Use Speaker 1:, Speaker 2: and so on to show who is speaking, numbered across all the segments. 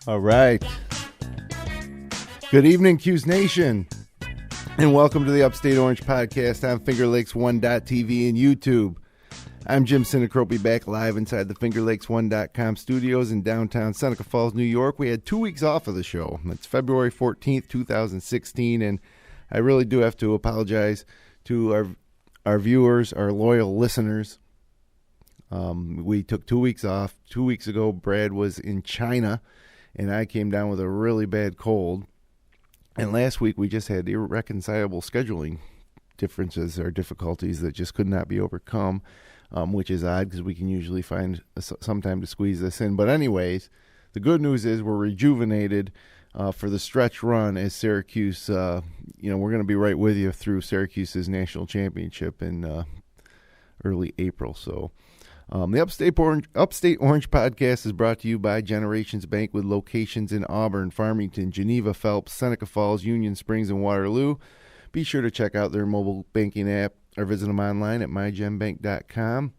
Speaker 1: All right. Good evening, Q's Nation, and welcome to the Upstate Orange podcast on FingerLakes1.tv and YouTube. I'm Jim Sinacropi, back live inside the FingerLakes1.com studios in downtown Seneca Falls, New York. We had 2 weeks off of the show. It's February 14th, 2016, and I really do have to apologize to our viewers, our loyal listeners. We took 2 weeks off. 2 weeks ago, Brad was in China, and I came down with a really bad cold. And last week, we just had irreconcilable scheduling differences or difficulties that just could not be overcome, which is odd because we can usually find some time to squeeze this in. But anyways, the good news is we're rejuvenated for the stretch run as Syracuse. We're going to be right with you through Syracuse's national championship in early April. So the Upstate Orange podcast is brought to you by Generations Bank with locations in Auburn, Farmington, Geneva, Phelps, Seneca Falls, Union Springs, and Waterloo. Be sure to check out their mobile banking app or visit them online at mygenbank.com.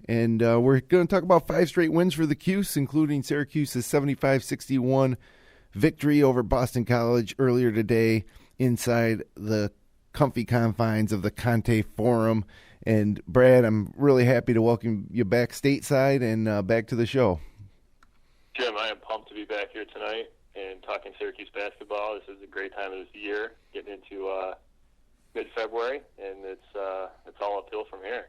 Speaker 1: And we're going to talk about 5 straight wins for the Cuse, including Syracuse's 75-61 victory over Boston College earlier today inside the comfy confines of the Conte Forum. And, Brad, I'm really happy to welcome you back stateside and back to the show.
Speaker 2: Jim, I am pumped to be back here tonight and talking Syracuse basketball. This is a great time of the year, getting into mid-February, and it's all uphill from here.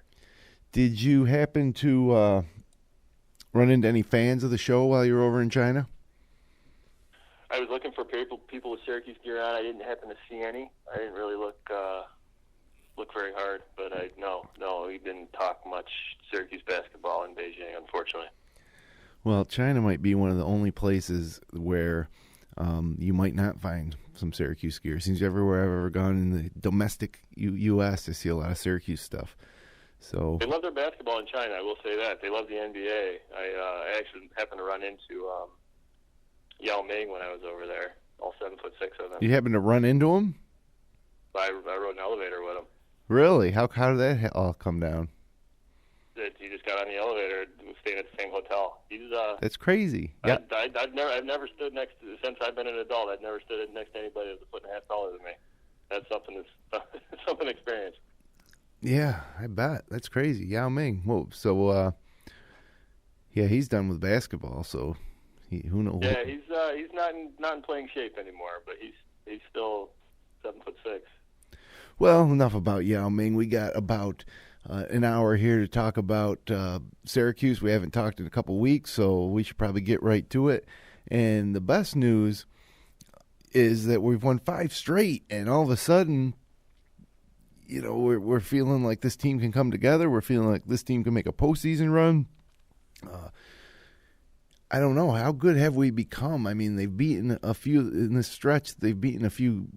Speaker 1: Did you happen to run into any fans of the show while you were over in China?
Speaker 2: I was looking for people with Syracuse gear on. I didn't happen to see any. I didn't really look very hard, but no, we didn't talk much Syracuse basketball in Beijing, unfortunately.
Speaker 1: Well, China might be one of the only places where you might not find some Syracuse gear. Seems everywhere I've ever gone in the domestic U.S., I see a lot of Syracuse stuff. So
Speaker 2: they love their basketball in China, I will say that. They love the NBA. I actually happened to run into Yao Ming when I was over there, all 7'6" of them.
Speaker 1: You happened to run into him?
Speaker 2: I rode an elevator with him.
Speaker 1: Really? How did that all come down?
Speaker 2: He just got on the elevator, staying at the same hotel.
Speaker 1: That's crazy. Yeah.
Speaker 2: I've never stood next to, since I've been an adult. I've never stood next to anybody that's a foot and a half taller than me. That's something to experience.
Speaker 1: Yeah, I bet. That's crazy. Yao Ming. Whoa. So, he's done with basketball. So, who knows?
Speaker 2: Yeah, he's not in playing shape anymore, but he's still 7'6".
Speaker 1: Well, enough about Yao Ming. We got about an hour here to talk about Syracuse. We haven't talked in a couple weeks, so we should probably get right to it. And the best news is that we've won 5 straight, and all of a sudden, we're feeling like this team can come together. We're feeling like this team can make a postseason run. I don't know. How good have we become? I mean, they've beaten a few in this stretch. They've beaten a few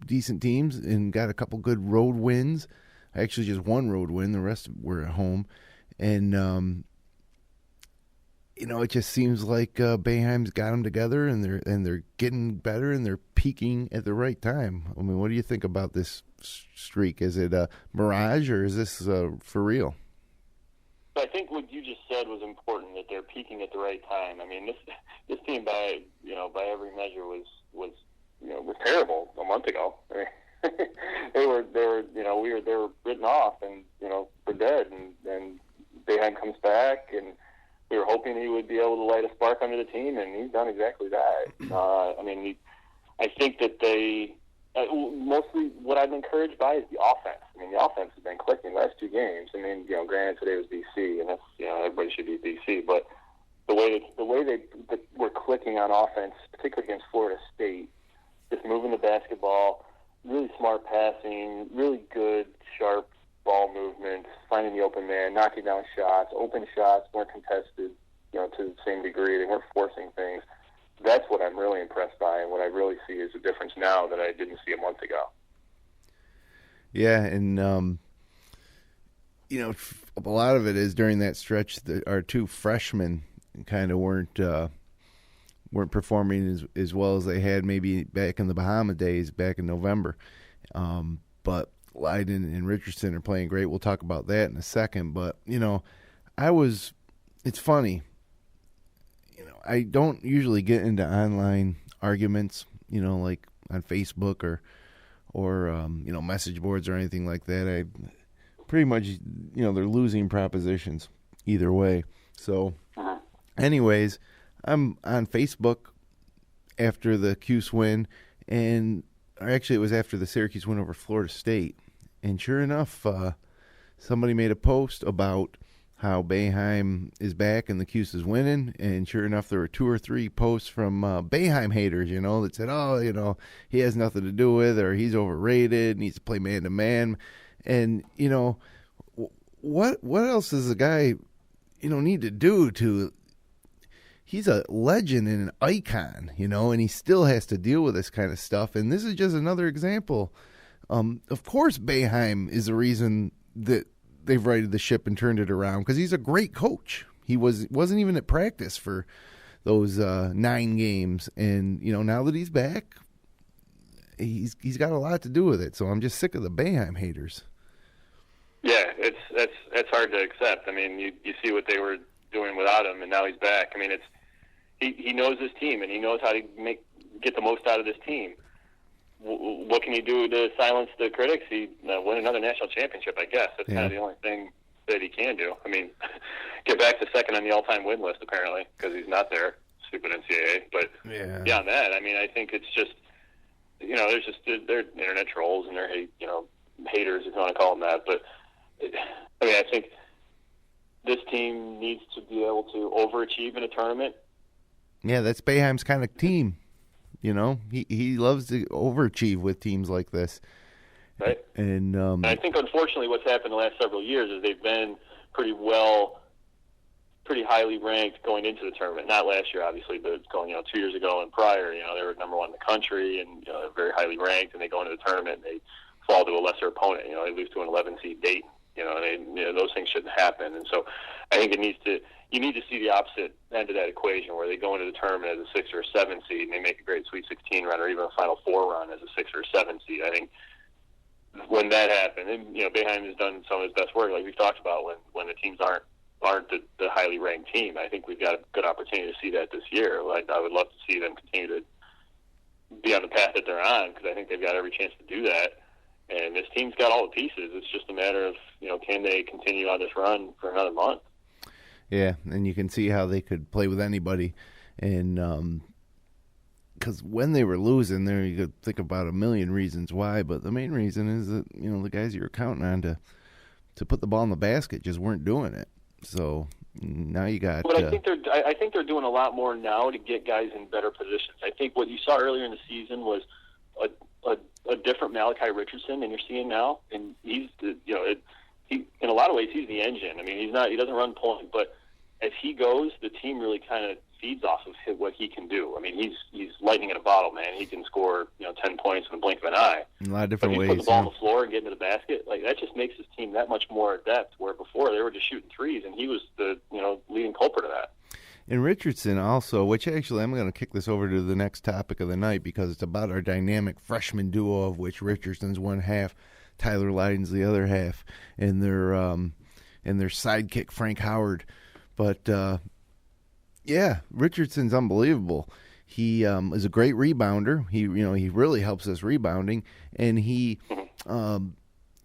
Speaker 1: decent teams and got a couple good road wins. Actually, just one road win. The rest were at home. And, it just seems like Boeheim's got them together, and they're getting better, and they're peaking at the right time. I mean, what do you think about this streak? Is it a mirage, or is this for real?
Speaker 2: I think what you just said was important, that they're peaking at the right time. I mean, this team by every measure was terrible a month ago. I mean, they were written off and for dead, and Boeheim comes back, and we were hoping he would be able to light a spark under the team, and he's done exactly that. I think that they mostly what I'm encouraged by is the offense. I mean, the offense has been clicking the last 2 games. I mean, granted today was BC, and that's everybody should be BC, but the way they were clicking on offense, particularly against Florida State, just moving the basketball, really smart passing, really good, sharp ball movement, finding the open man, knocking down shots, open shots, more contested, to the same degree. They weren't forcing things. That's what I'm really impressed by, and what I really see is a difference now that I didn't see a month ago.
Speaker 1: Yeah, and a lot of it is during that stretch that our 2 freshmen kind of weren't performing as well as they had maybe back in the Bahama days, back in November. But Lydon and Richardson are playing great. We'll talk about that in a second. But, it's funny. I don't usually get into online arguments, like on Facebook or message boards or anything like that. I pretty much, they're losing propositions either way. So, anyways, I'm on Facebook after the Cuse win, and actually it was after the Syracuse win over Florida State. And sure enough, somebody made a post about how Boeheim is back and the Cuse is winning. And sure enough, there were 2 or 3 posts from Boeheim haters, that said, he has nothing to do with it, or he's overrated, needs to play man-to-man. And, what else does the guy, need to do to... He's a legend and an icon, and he still has to deal with this kind of stuff. And this is just another example. Of course, Boeheim is the reason that they've righted the ship and turned it around, because he's a great coach. He wasn't even at practice for those 9 games, and now that he's back, he's got a lot to do with it. So I'm just sick of the Boeheim haters.
Speaker 2: Yeah, that's hard to accept. I mean, you see what they were doing without him, and now he's back. I mean, he knows his team, and he knows how to get the most out of this team. What can he do to silence the critics? He win another national championship, I guess. That's kind of the only thing that he can do. I mean, get back to second on the all-time win list, apparently, because he's not there. Stupid NCAA. But beyond that, I mean, I think it's just, they're internet trolls and they're, haters, if you want to call them that. But, I mean, I think this team needs to be able to overachieve in a tournament.
Speaker 1: Yeah, that's Boeheim's kind of team. He loves to overachieve with teams like this.
Speaker 2: Right.
Speaker 1: And
Speaker 2: I think, unfortunately, what's happened the last several years is they've been pretty highly ranked going into the tournament. Not last year, obviously, but going, 2 years ago and prior, they were number 1 in the country and, they're very highly ranked, and they go into the tournament and they fall to a lesser opponent. They lose to an 11-seed Dayton. Those things shouldn't happen. And so I think you need to see the opposite end of that equation, where they go into the tournament as a 6 or a 7 seed and they make a great Sweet 16 run or even a Final Four run as a 6 or a 7 seed. I think when that happens, and Boeheim has done some of his best work, like we've talked about, when the teams aren't the highly ranked team. I think we've got a good opportunity to see that this year. Like, I would love to see them continue to be on the path that they're on, because I think they've got every chance to do that. And this team's got all the pieces. It's just a matter of, can they continue on this run for another month?
Speaker 1: Yeah, and you can see how they could play with anybody. And because when they were losing there, you could think about a million reasons why, but the main reason is that, the guys you were counting on to put the ball in the basket just weren't doing it. So now you got...
Speaker 2: But I think they're doing a lot more now to get guys in better positions. I think what you saw earlier in the season was a different Malachi Richardson than you're seeing now, and he's in a lot of ways he's the engine. I mean, he doesn't run point, but as he goes, the team really kind of feeds off of what he can do. I mean, he's lightning in a bottle, man. He can score 10 points in the blink of an eye.
Speaker 1: In a lot of different ways.
Speaker 2: Put the ball on the floor and get into the basket, like, that just makes his team that much more adept. Where before they were just shooting threes, and he was the leading culprit of that.
Speaker 1: And Richardson also, which actually I'm going to kick this over to the next topic of the night, because it's about our dynamic freshman duo, of which Richardson's one half, Tyler Lydon's the other half, and their sidekick Frank Howard. But Richardson's unbelievable. He is a great rebounder. He really helps us rebounding, and he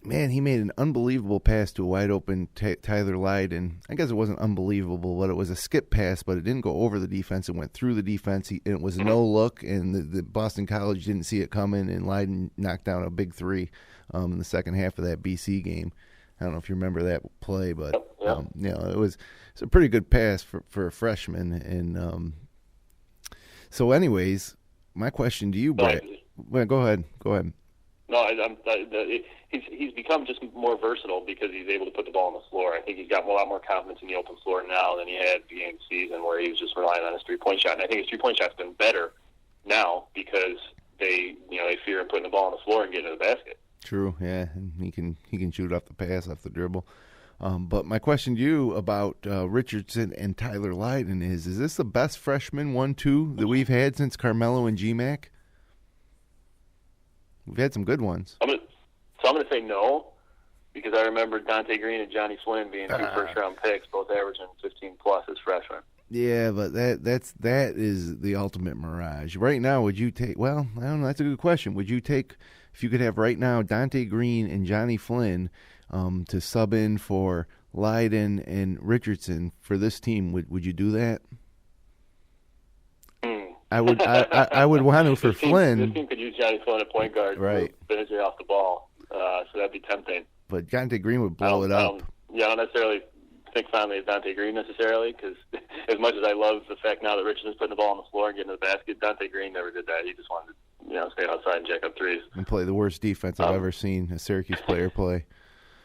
Speaker 1: made an unbelievable pass to a wide open Tyler Lydon. I guess it wasn't unbelievable, but it was a skip pass, but it didn't go over the defense. It went through the defense. It was no look, and the Boston College didn't see it coming, and Lydon knocked down a big 3 in the second half of that BC game. I don't know if you remember that play, but it's a pretty good pass for a freshman. And so, anyways, my question to you, Brett. Well, go ahead.
Speaker 2: No, he's become just more versatile because he's able to put the ball on the floor. I think he's got a lot more confidence in the open floor now than he had at the beginning of the season, where he was just relying on his 3-point shot. And I think his 3-point shot's been better now because they fear him putting the ball on the floor and getting to the basket. True,
Speaker 1: yeah, and he can shoot off the pass, off the dribble. But my question to you about Richardson and Tyler Lydon is this the best freshman 1-2 that we've had since Carmelo and GMAC? We've had some good ones.
Speaker 2: I'm going to say no, because I remember Dante Green and Johnny Flynn being 2 first-round picks, both averaging 15-plus as freshmen.
Speaker 1: Yeah, but that is the ultimate mirage. Right now, would you take? Well, I don't know. That's a good question. Would you take if you could have right now Dante Green and Johnny Flynn to sub in for Lydon and Richardson for this team? Would you do that? I would. I would want to for Flynn.
Speaker 2: This team could use Johnny Flynn at point guard,
Speaker 1: right?
Speaker 2: Finish it off the ball, so that'd be tempting.
Speaker 1: But Dante Green would blow it up.
Speaker 2: I don't necessarily think fondly of Dante Green necessarily, because as much as I love the fact now that Richardson's putting the ball on the floor and getting to the basket, Dante Green never did that. He just wanted to, stay outside and jack up threes.
Speaker 1: And play the worst defense I've ever seen a Syracuse player play.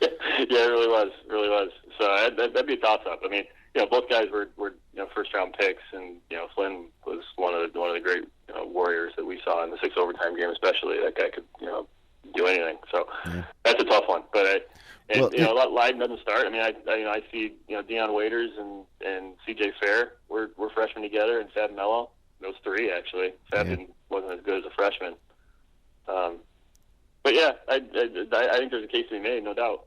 Speaker 2: Yeah, it really was. So that'd be a toss-up. I mean, both guys were first-round picks, and Flynn was one of the great warriors that we saw in the 6 overtime game, especially. That guy could do anything. So that's a tough one. But Lydon doesn't start. I mean, I see Deion Waiters and C.J. Fair. We're freshmen together, and Fab Mello. Those three actually. Fab wasn't as good as a freshman. But yeah, I think there's a case to be made, no doubt.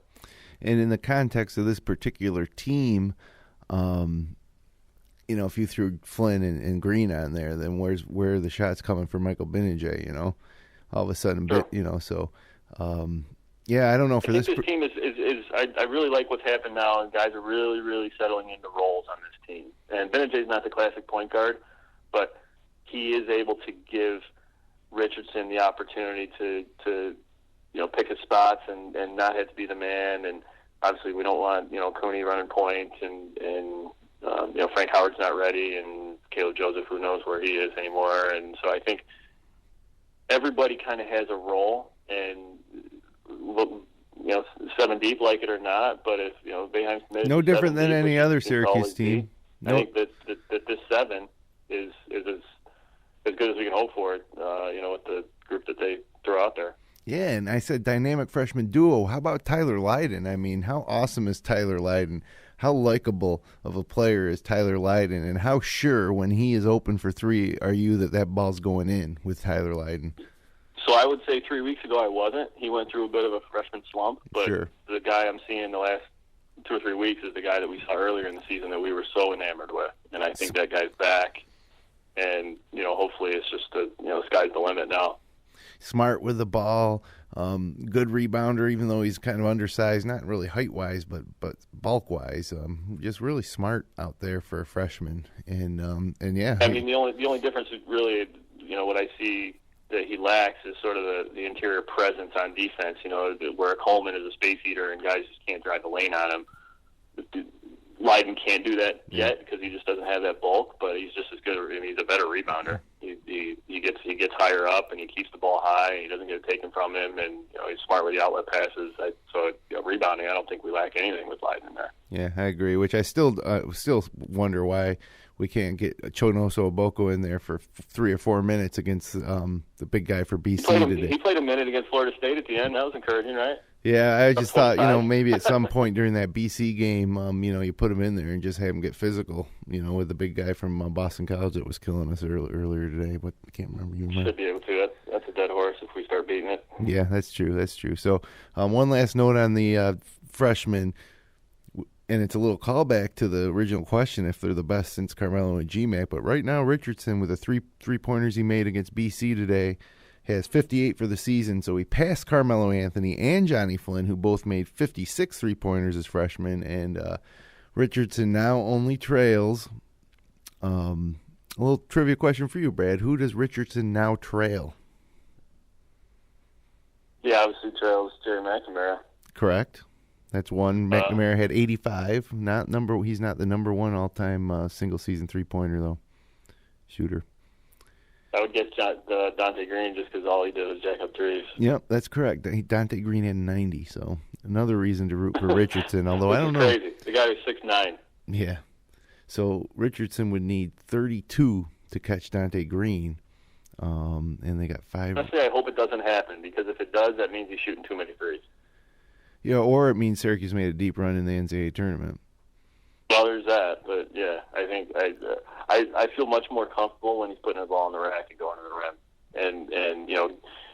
Speaker 1: And in the context of this particular team, if you threw Flynn and Green on there, then where are the shots coming for Michael Benijay? All of a sudden,
Speaker 2: sure.
Speaker 1: So. I don't know for this
Speaker 2: team is I really like what's happened now, and guys are really, really settling into roles on this team. And Benijay's not the classic point guard, but he is able to give Richardson the opportunity to pick his spots and not have to be the man. And obviously, we don't want Cooney running point, and Frank Howard's not ready, and Caleb Joseph, who knows where he is anymore. And so I think everybody kind of has a role, and 7 deep, like it or not. But if Boeheim's committed,
Speaker 1: no different than any other Syracuse team.
Speaker 2: I think that this 7 is as good as we can hope for it. With the group that they throw out there.
Speaker 1: Yeah, and I said dynamic freshman duo. How about Tyler Lydon? I mean, how awesome is Tyler Lydon? How likable of a player is Tyler Lydon? And how sure, when he is open for 3, are you that ball's going in with Tyler Lydon?
Speaker 2: So I would say 3 weeks ago I wasn't. He went through a bit of a freshman slump, but
Speaker 1: sure.
Speaker 2: The guy I'm seeing the last 2 or 3 weeks is the guy that we saw earlier in the season that we were so enamored with. And I think that guy's back, and hopefully it's just the sky's the limit now.
Speaker 1: Smart with the ball, good rebounder, even though he's kind of undersized, not really height-wise, but bulk-wise. Just really smart out there for a freshman. And yeah.
Speaker 2: I mean, the only difference is really, what I see that he lacks is sort of the interior presence on defense, where Coleman is a space eater and guys just can't drive the lane on him. Lydon can't do that yet because he just doesn't have that bulk, but he's just as good. I mean, he's a better rebounder. He gets higher up and he keeps the ball high. And he doesn't get it taken from him, and he's smart with the outlet passes. Rebounding, I don't think we lack anything with Lydon there.
Speaker 1: Yeah, I agree. Which I still wonder why we can't get Chonoso Oboko in there for 3 or 4 minutes against the big guy for BC today.
Speaker 2: He played a minute against Florida State at the end. That was encouraging, right?
Speaker 1: Yeah, I just thought, maybe at some point during that BC game, you put him in there and just have him get physical, with the big guy from Boston College that was killing us earlier today. But I can't remember.
Speaker 2: Should be able to. That's a dead horse if we start beating it.
Speaker 1: Yeah, that's true. So one last note on the freshmen, and it's a little callback to the original question, if they're the best since Carmelo and GMAC. But right now, Richardson, with the three-pointers he made against BC today, has 58 for the season, so he passed Carmelo Anthony and Johnny Flynn, who both made 56 three-pointers as freshmen, and Richardson now only trails. A little trivia question for you, Brad. Who does Richardson now trail?
Speaker 2: Yeah, obviously trails Gerry McNamara.
Speaker 1: Correct. That's one. McNamara had 85. He's not the number one all-time single-season three-pointer, though, shooter.
Speaker 2: I would guess Dante Green just because all he did was jack up threes.
Speaker 1: Yep, that's correct. Dante Green had 90, so another reason to root for Richardson, although I don't know.
Speaker 2: Crazy. The guy was 6'9".
Speaker 1: Yeah. So Richardson would need 32 to catch Dante Green, and they got 5.
Speaker 2: Honestly, I hope it doesn't happen, because if it does, that means he's shooting too many threes.
Speaker 1: Yeah, or it means Syracuse made a deep run in the NCAA tournament.
Speaker 2: Well, there's that, but yeah, I think I feel much more comfortable when he's putting the ball in the rack and going to the rim, and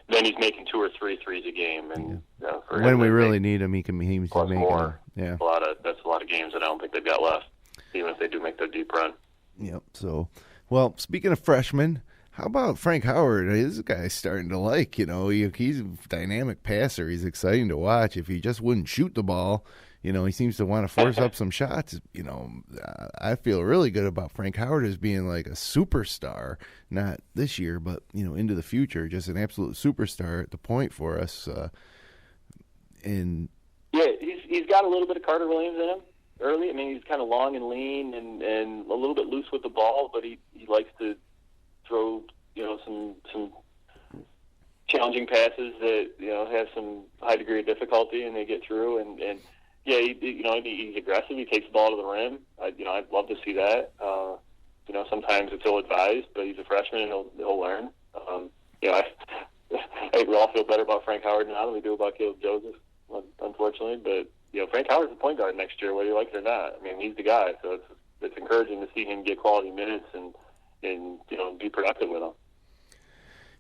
Speaker 2: then he's making 2 or 3 threes a game, and
Speaker 1: when we really need him, he's making
Speaker 2: more.
Speaker 1: Yeah,
Speaker 2: that's a lot of games that I don't think they've got left, even if they do make their deep run.
Speaker 1: Yep. So, well, speaking of freshmen, how about Frank Howard? This guy's starting to like, he's a dynamic passer. He's exciting to watch. If he just wouldn't shoot the ball, he seems to want to force up some shots. I feel really good about Frank Howard as being like a superstar, not this year, but, into the future, just an absolute superstar at the point for us.
Speaker 2: Yeah, he's got a little bit of Carter Williams in him early. I mean, he's kind of long and lean and a little bit loose with the ball, but he likes to throw, some challenging passes that, have some high degree of difficulty and they get through. And yeah, he's aggressive. He takes the ball to the rim. I'd love to see that. Sometimes it's ill-advised, but he's a freshman and he'll learn. I think we all feel better about Frank Howard now than we do about Caleb Joseph, unfortunately. But, Frank Howard's the point guard next year, whether you like it or not. I mean, he's the guy, so it's encouraging to see him get quality minutes and be productive with them.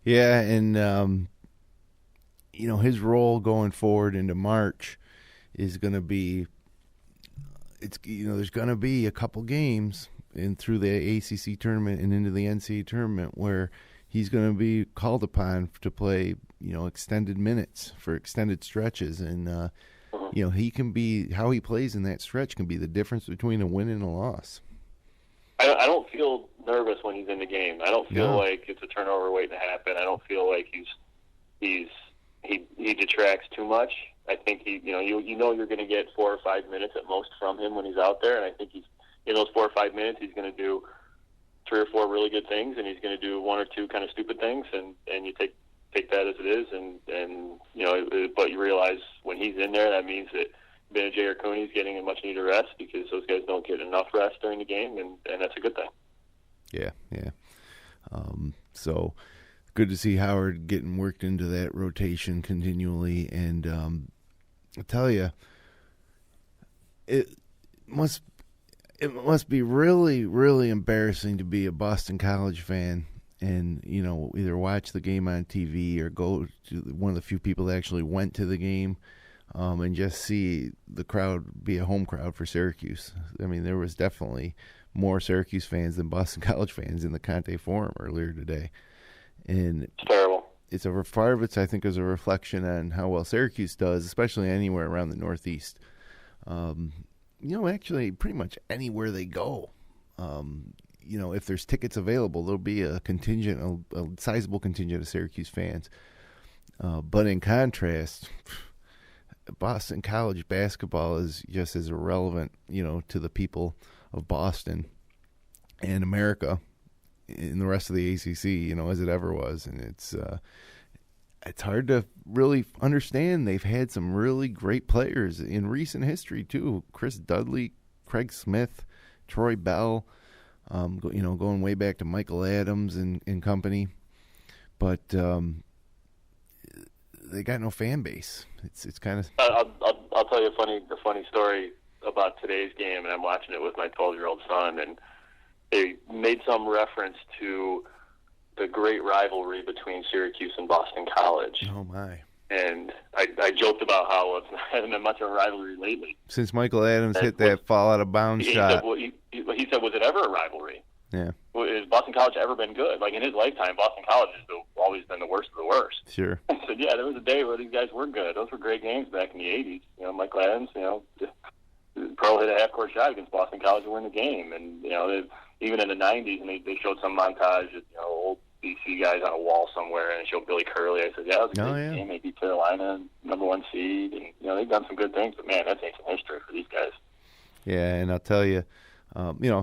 Speaker 1: Yeah, and his role going forward into March is going to be there's going to be a couple games through the ACC tournament and into the NCAA tournament where he's going to be called upon to play extended minutes for extended stretches, and he can be how he plays in that stretch can be the difference between a win and a loss.
Speaker 2: I don't feel nervous when he's in the game. I don't feel like it's a turnover waiting to happen. I don't feel like he detracts too much. I think you're going to get 4 or 5 minutes at most from him when he's out there, and I think he's in those 4 or 5 minutes he's going to do 3 or 4 really good things, and he's going to do 1 or 2 kind of stupid things, and you take that as it is, and but you realize when he's in there, that means that Benajay or Cooney's getting a much needed rest because those guys don't get enough rest during the game, and that's a good thing. Yeah.
Speaker 1: So good to see Howard getting worked into that rotation continually, and I tell you, it must be really, really embarrassing to be a Boston College fan and either watch the game on TV or go to one of the few people that actually went to the game. And just see the crowd be a home crowd for Syracuse. I mean, there was definitely more Syracuse fans than Boston College fans in the Conte Forum earlier today. And
Speaker 2: it's terrible.
Speaker 1: It's part of it, I think, is a reflection on how well Syracuse does, especially anywhere around the Northeast. Actually, pretty much anywhere they go. If there's tickets available, there'll be a sizable contingent of Syracuse fans. But in contrast, Boston College basketball is just as irrelevant, to the people of Boston and America in the rest of the ACC, as it ever was. And it's hard to really understand. They've had some really great players in recent history too. Chris Dudley, Craig Smith, Troy Bell, going way back to Michael Adams and company. But they got no fan base. It's kind of.
Speaker 2: I'll tell you a funny story about today's game, and I'm watching it with my 12-year-old son, and they made some reference to the great rivalry between Syracuse and Boston College.
Speaker 1: Oh my!
Speaker 2: And I joked about how it's not having been much of a rivalry lately
Speaker 1: since Michael Adams hit that fall out of bounds shot.
Speaker 2: He said, "Was it ever a rivalry?"
Speaker 1: Yeah.
Speaker 2: Has Boston College ever been good? Like in his lifetime, Boston College has always been the worst of the worst.
Speaker 1: Sure.
Speaker 2: I said, yeah, there was a day where these guys were good. Those were great games back in the 80s. Michael Adams, Pearl hit a half-court shot against Boston College to win the game. And, even in the 90s, and they showed some montage of, old BC guys on a wall somewhere, and it showed Billy Curley. I said, yeah, that was a great game. They beat Carolina, #1 seed. And, they've done some good things. But, man, that's ancient history for these guys.
Speaker 1: Yeah, and I'll tell you,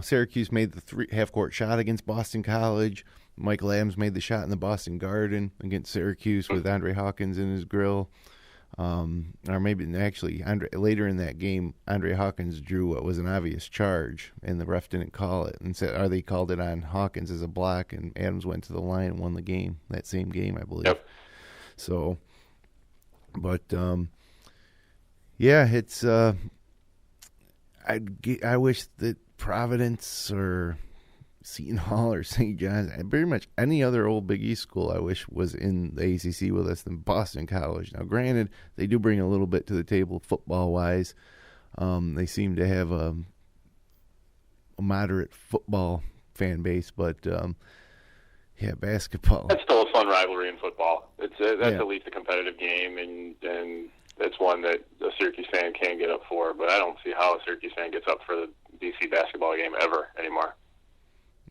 Speaker 1: Syracuse made the half-court shot against Boston College. Michael Adams made the shot in the Boston Garden against Syracuse with Andre Hawkins in his grill. Or maybe actually later in that game, Andre Hawkins drew what was an obvious charge, and the ref didn't call it. And they called it on Hawkins as a block, and Adams went to the line and won the game, that same game, I believe.
Speaker 2: Yep.
Speaker 1: So, but, yeah, it's I wish that Providence or Seton Hall or St. John's, pretty much any other old Big East school I wish was in the ACC with us than Boston College. Now, granted, they do bring a little bit to the table football-wise. They seem to have a moderate football fan base, but basketball.
Speaker 2: That's still a fun rivalry in football. That's at least a competitive game, and that's one that a Syracuse fan can get up for. But I don't see how a Syracuse fan gets up for the DC basketball game ever anymore.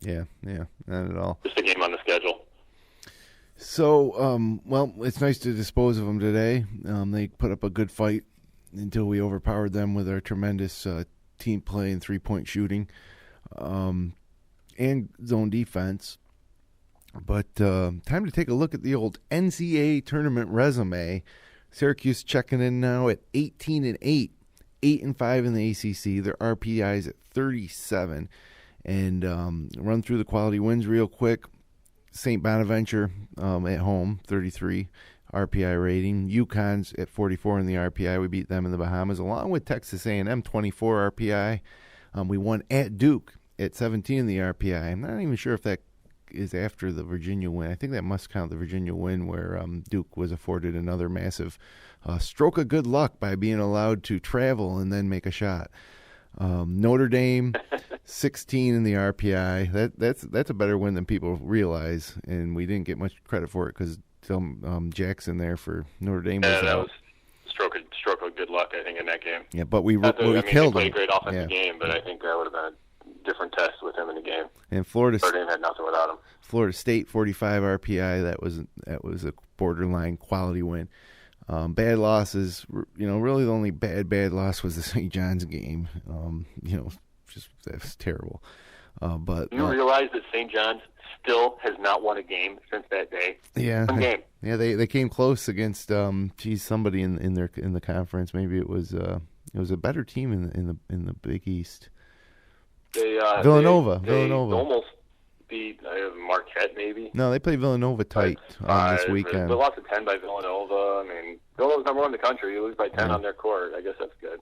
Speaker 1: Yeah, not at all.
Speaker 2: Just a game on the schedule.
Speaker 1: So, well, it's nice to dispose of them today. They put up a good fight until we overpowered them with our tremendous team play and three-point shooting and zone defense. But time to take a look at the old NCAA tournament resume. Syracuse checking in now at 18-8, 8-5 in the ACC. Their RPI is at 37. And run through the quality wins real quick. St. Bonaventure at home, 33 RPI rating. UConn's at 44 in the RPI. We beat them in the Bahamas, along with Texas A&M, 24 RPI. We won at Duke at 17 in the RPI. I'm not even sure if that is after the Virginia win. I think that must count the Virginia win where Duke was afforded another massive stroke of good luck by being allowed to travel and then make a shot. Notre Dame, 16 in the RPI. That's a better win than people realize, and we didn't get much credit for it because Jackson there for Notre Dame was
Speaker 2: that
Speaker 1: out.
Speaker 2: was stroke of good luck, I think, in that game.
Speaker 1: Yeah, but we killed
Speaker 2: they played
Speaker 1: him.
Speaker 2: a great offensive game, but I think that would have been a different test with him in the game.
Speaker 1: And Florida
Speaker 2: Notre Dame had nothing without him.
Speaker 1: Florida State, 45 RPI. That was a borderline quality win. Bad losses, really the only bad loss was the St. John's game. Just that was terrible. But
Speaker 2: you realize that St. John's still has not won a game since that day.
Speaker 1: Yeah,
Speaker 2: one game.
Speaker 1: Yeah, they came close against somebody in the conference. Maybe it was a better team in the Big East. Villanova.
Speaker 2: They almost beat Marquette, maybe.
Speaker 1: No, they played Villanova tight this weekend.
Speaker 2: They lost to 10 by Villanova. I mean, Villanova's number one in the country. You lose by 10 on their court. I guess that's good.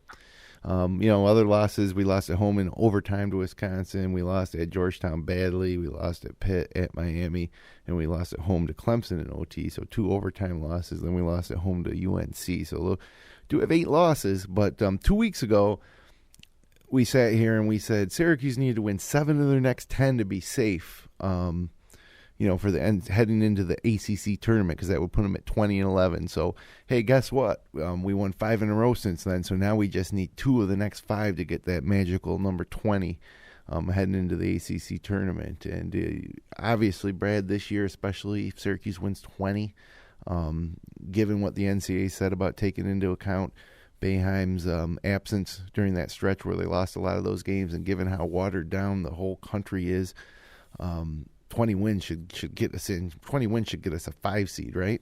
Speaker 1: Other losses, we lost at home in overtime to Wisconsin. We lost at Georgetown badly. We lost at Pitt, at Miami, and we lost at home to Clemson in OT. So 2 overtime losses. Then we lost at home to UNC. So do have 8 losses. But 2 weeks ago, we sat here and we said Syracuse needed to win 7 of their next 10 to be safe. For the end, heading into the ACC tournament, because that would put them at 20-11. So, hey, guess what? We won 5 in a row since then. So now we just need 2 of the next 5 to get that magical number 20 heading into the ACC tournament. And obviously, Brad, this year, especially if Syracuse wins 20, given what the NCAA said about taking into account Boeheim's absence during that stretch where they lost a lot of those games, and given how watered down the whole country is, 20 wins should get us in. 20 wins should get us a 5 seed, right?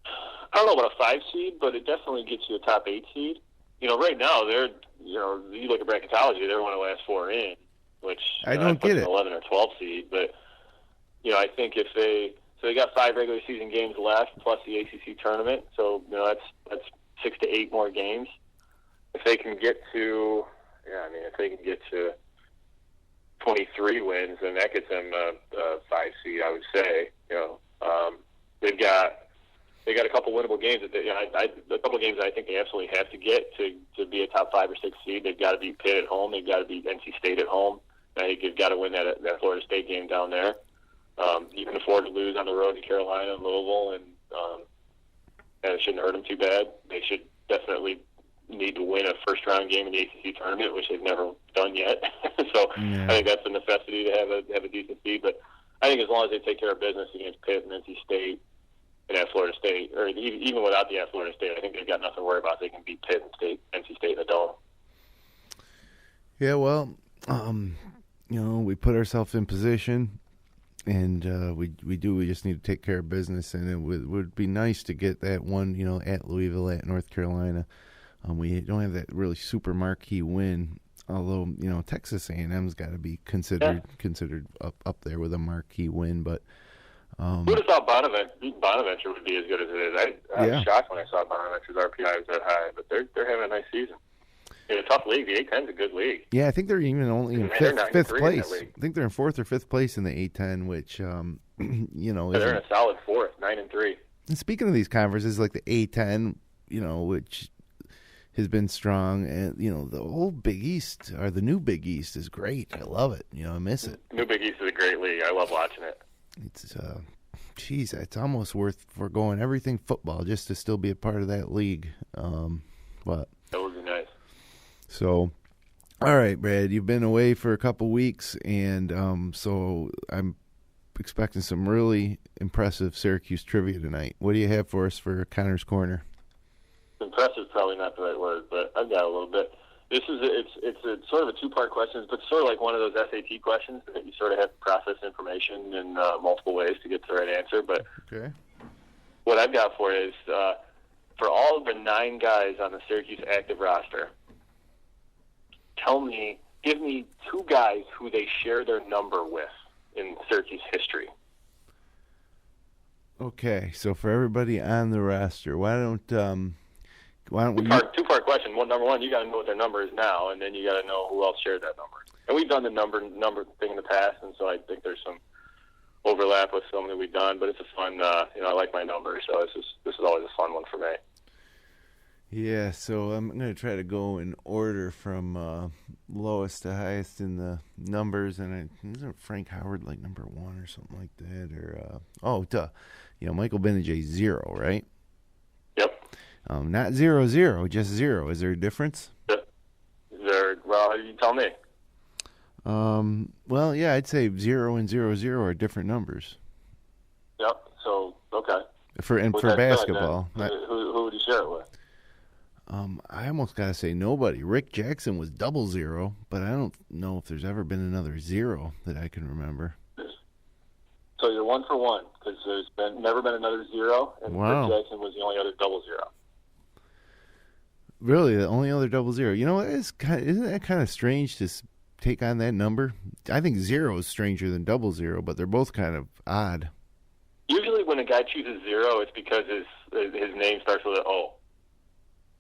Speaker 2: I don't know about a 5 seed, but it definitely gets you a top 8 seed. Right now they're, you look at bracketology, they're one of the last 4 in, which
Speaker 1: I don't get it.
Speaker 2: 11 or 12 seed, but I think if they got 5 regular season games left plus the ACC tournament, so that's 6 to 8 more games. If they can get to 23 wins, and that gets them a 5 seed, I would say. They've got a couple winnable games. A couple of games that I think they absolutely have to get to be a top 5 or 6 seed. They've got to beat Pitt at home. They've got to beat NC State at home. I think they've got to win that Florida State game down there. You can afford to lose on the road to Carolina and Louisville, and it shouldn't hurt them too bad. They should definitely need to win a first-round game in the ACC tournament, which they've never done yet. So I think that's a necessity to have a decent seed. But I think as long as they take care of business against Pitt and NC State and at Florida State, or even without the at Florida State, I think they've got nothing to worry about. They can beat Pitt and NC State in the Dome.
Speaker 1: Yeah, well, we put ourselves in position, and we just need to take care of business, and it would be nice to get that one, at Louisville, at North Carolina. We don't have that really super marquee win, although Texas A&M's got to be considered up there with a marquee win. But
Speaker 2: who would have thought Bonaventure would be as good as it is? I was shocked when I saw Bonaventure's RPI was that high, but they're having a nice season. In a tough league, the A-10's a good league.
Speaker 1: Yeah, I think they're even only in fifth place. I think they're in 4th or 5th place in the A-10, which they're in
Speaker 2: a solid 4th, 9-3.
Speaker 1: And speaking of these conferences, like the A-10, which has been strong, and the old Big East or the new Big East is great. I love it. I miss it.
Speaker 2: New Big East is a great league. I love watching it.
Speaker 1: It's it's almost worth foregoing everything football just to still be a part of that league. But
Speaker 2: that would be nice.
Speaker 1: So, all right, Brad, you've been away for a couple weeks, and so I'm expecting some really impressive Syracuse trivia tonight. What do you have for us for Connor's Corner?
Speaker 2: Impressive is probably not the right word, but I've got a little bit. It's a sort of a two-part question, but sort of like one of those SAT questions that you sort of have to process information in multiple ways to get to the right answer. But
Speaker 1: okay.
Speaker 2: What I've got for you is for all of the 9 guys on the Syracuse active roster, give me 2 guys who they share their number with in Syracuse history.
Speaker 1: Okay, so for everybody on the roster, why don't we...
Speaker 2: Two-part question. Number one, you got to know what their number is now, and then you got to know who else shared that number. And we've done the number thing in the past, and so I think there's some overlap with some that we've done. But it's a fun. I like my number, so this is always a fun one for me.
Speaker 1: Yeah, so I'm going to try to go in order from lowest to highest in the numbers, and isn't Frank Howard like number 1 or something like that? Or Michael Benajay 0, right?
Speaker 2: Yep.
Speaker 1: Not 0-0, just 0. Is there a difference?
Speaker 2: Well, you tell me.
Speaker 1: Well, yeah, I'd say 0 and 0-0 are different numbers.
Speaker 2: Yep. So okay.
Speaker 1: For basketball,
Speaker 2: who would you share it with?
Speaker 1: I almost gotta say nobody. Rick Jackson was 0-0, but I don't know if there's ever been another 0 that I can remember.
Speaker 2: So you're 1 for 1 because there's never been another 0, and
Speaker 1: wow.
Speaker 2: Rick Jackson was the only other 0-0.
Speaker 1: Really, the only other 0-0. You know, isn't that kind of strange to take on that number? I think 0 is stranger than 0-0, but they're both kind of odd.
Speaker 2: Usually, when a guy chooses 0, it's because his name starts with an O.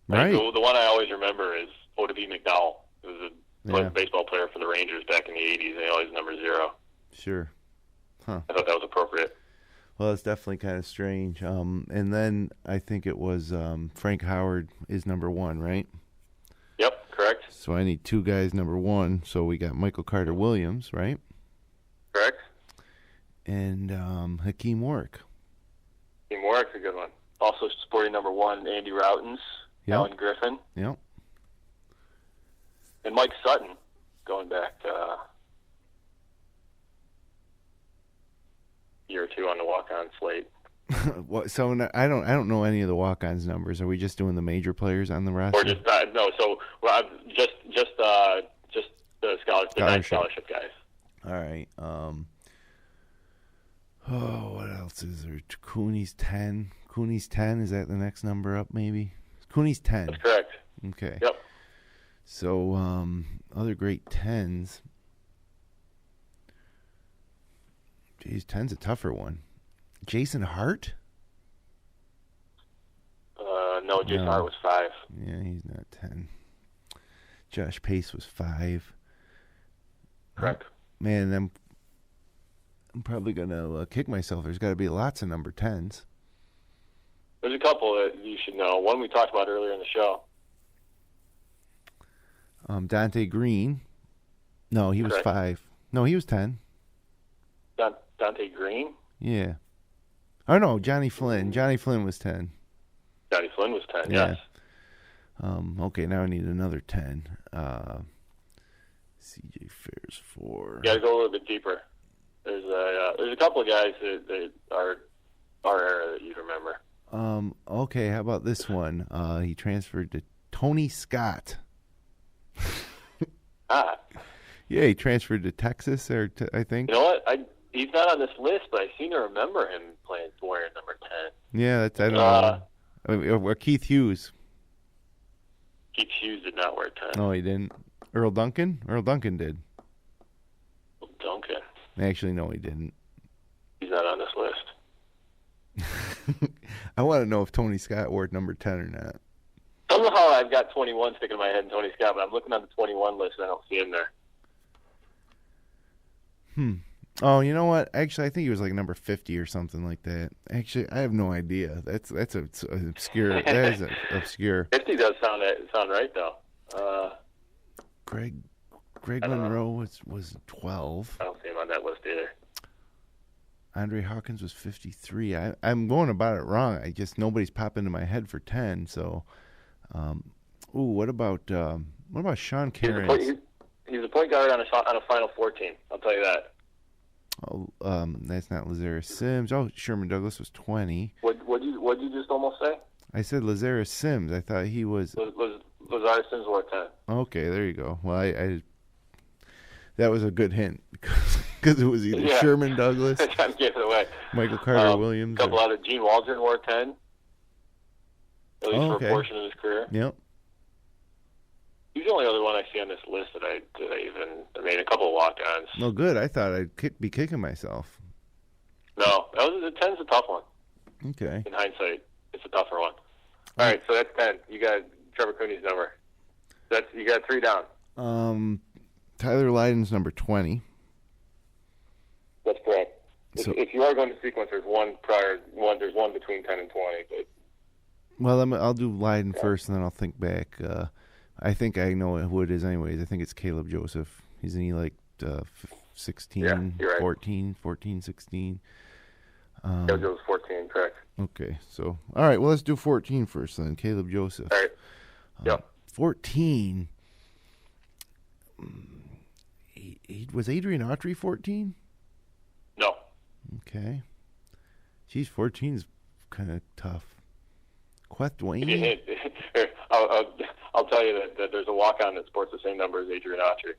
Speaker 1: Right.
Speaker 2: The one I always remember is O.W. McDowell. He was a baseball player for the Rangers back in the 80s, and he always number 0.
Speaker 1: Sure. Huh.
Speaker 2: I thought that was appropriate.
Speaker 1: Well, it's definitely kind of strange. And then I think it was Frank Howard is number 1, right?
Speaker 2: Yep, correct.
Speaker 1: So I need 2 guys number 1. So we got Michael Carter Williams, right?
Speaker 2: Correct.
Speaker 1: And Hakeem Warwick.
Speaker 2: Hakeem Warwick's a good one. Also sporting number 1, Andy Routens,
Speaker 1: yep.
Speaker 2: Alan Griffin.
Speaker 1: Yep.
Speaker 2: And Mike Sutton, going back year or 2 on the walk-on slate.
Speaker 1: So I don't know any of the walk-ons numbers. Are we just doing the major players on the roster?
Speaker 2: Or just no. So just the scholarship guys.
Speaker 1: All right. What else is there? Cooney's 10. Cooney's 10. Is that the next number up? Maybe. Cooney's 10.
Speaker 2: That's correct.
Speaker 1: Okay.
Speaker 2: Yep.
Speaker 1: So other great 10s. Geez, 10's a tougher one. Jason Hart?
Speaker 2: No, Jason Hart was 5.
Speaker 1: Yeah, he's not 10. Josh Pace was 5.
Speaker 2: Correct.
Speaker 1: Man, I'm probably going to kick myself. There's got to be lots of number 10s.
Speaker 2: There's a couple that you should know. One we talked about earlier in the show.
Speaker 1: Dante Green. No, he was 5. No, he was 10.
Speaker 2: Dante Green?
Speaker 1: Yeah. Oh, no, Johnny Flynn. Johnny Flynn was 10.
Speaker 2: Johnny Flynn was 10,
Speaker 1: yeah.
Speaker 2: Yes.
Speaker 1: Okay, now I need another 10. C.J. Fair's 4.
Speaker 2: You got to go a little bit deeper. There's a couple of guys that are our era that you'd remember.
Speaker 1: Okay, how about this one? He transferred to Tony Scott. Yeah, he transferred to Texas, I think.
Speaker 2: You know what? He's not on this list, but I seem to remember him wearing number 10.
Speaker 1: Yeah, I don't know. Or Keith Hughes.
Speaker 2: Keith Hughes did not wear 10.
Speaker 1: No, he didn't. Earl Duncan? Earl Duncan did.
Speaker 2: Earl Duncan.
Speaker 1: Actually, no, he didn't.
Speaker 2: He's not on this list.
Speaker 1: I want to know if Tony Scott wore number 10 or not.
Speaker 2: Somehow I've got 21 sticking in my head in Tony Scott, but I'm looking on the 21 list and I don't see him there.
Speaker 1: Oh, you know what? Actually, I think he was like number 50 or something like that. Actually, I have no idea. That's obscure. That is obscure.
Speaker 2: 50 does sound right though.
Speaker 1: Greg Monroe was 12.
Speaker 2: I don't see him on that list either.
Speaker 1: Andre Hawkins was 53. I'm going about it wrong. I just nobody's popping into my head for 10. So, what about Sean Cairns?
Speaker 2: He's a point guard on a Final Four team. I'll tell you that.
Speaker 1: Oh, that's not Lazarus Sims. Oh, Sherman Douglas was 20.
Speaker 2: What you just almost say?
Speaker 1: I said Lazarus Sims. I thought he was.
Speaker 2: Lazarus Sims were 10.
Speaker 1: Okay, there you go. Well, I that was a good hint because it was either Sherman Douglas,
Speaker 2: I gave it away.
Speaker 1: Michael Carter Williams.
Speaker 2: A couple out of Gene Waldron wore 10. At least for a portion of his career.
Speaker 1: Yep.
Speaker 2: He's the only other one I see on this list that I made a couple of walk-ons.
Speaker 1: No, good. I thought I'd be kicking myself.
Speaker 2: No, the 10's a tough one.
Speaker 1: Okay.
Speaker 2: In hindsight, it's a tougher one. All right, so that's 10. You got Trevor Cooney's number. You got 3 down.
Speaker 1: Tyler Lydon's number 20.
Speaker 2: That's correct.
Speaker 1: So,
Speaker 2: if you are going to sequence, there's one between 10 and 20. But,
Speaker 1: well, I'll do Lydon first, and then I'll think back. I think I know who it is anyways. I think it's Caleb Joseph. Isn't he like 16,
Speaker 2: right.
Speaker 1: 14, 16?
Speaker 2: Caleb Joseph 14, correct.
Speaker 1: Okay, so, all right, well, let's do 14 first then. Caleb Joseph.
Speaker 2: All right. Yep.
Speaker 1: 14. Was Adrian Autry 14?
Speaker 2: No.
Speaker 1: Okay. Geez, 14's kind of tough. Queth Dwayne?
Speaker 2: I'll tell you that there's a walk-on that sports the same number as Adrian Autry.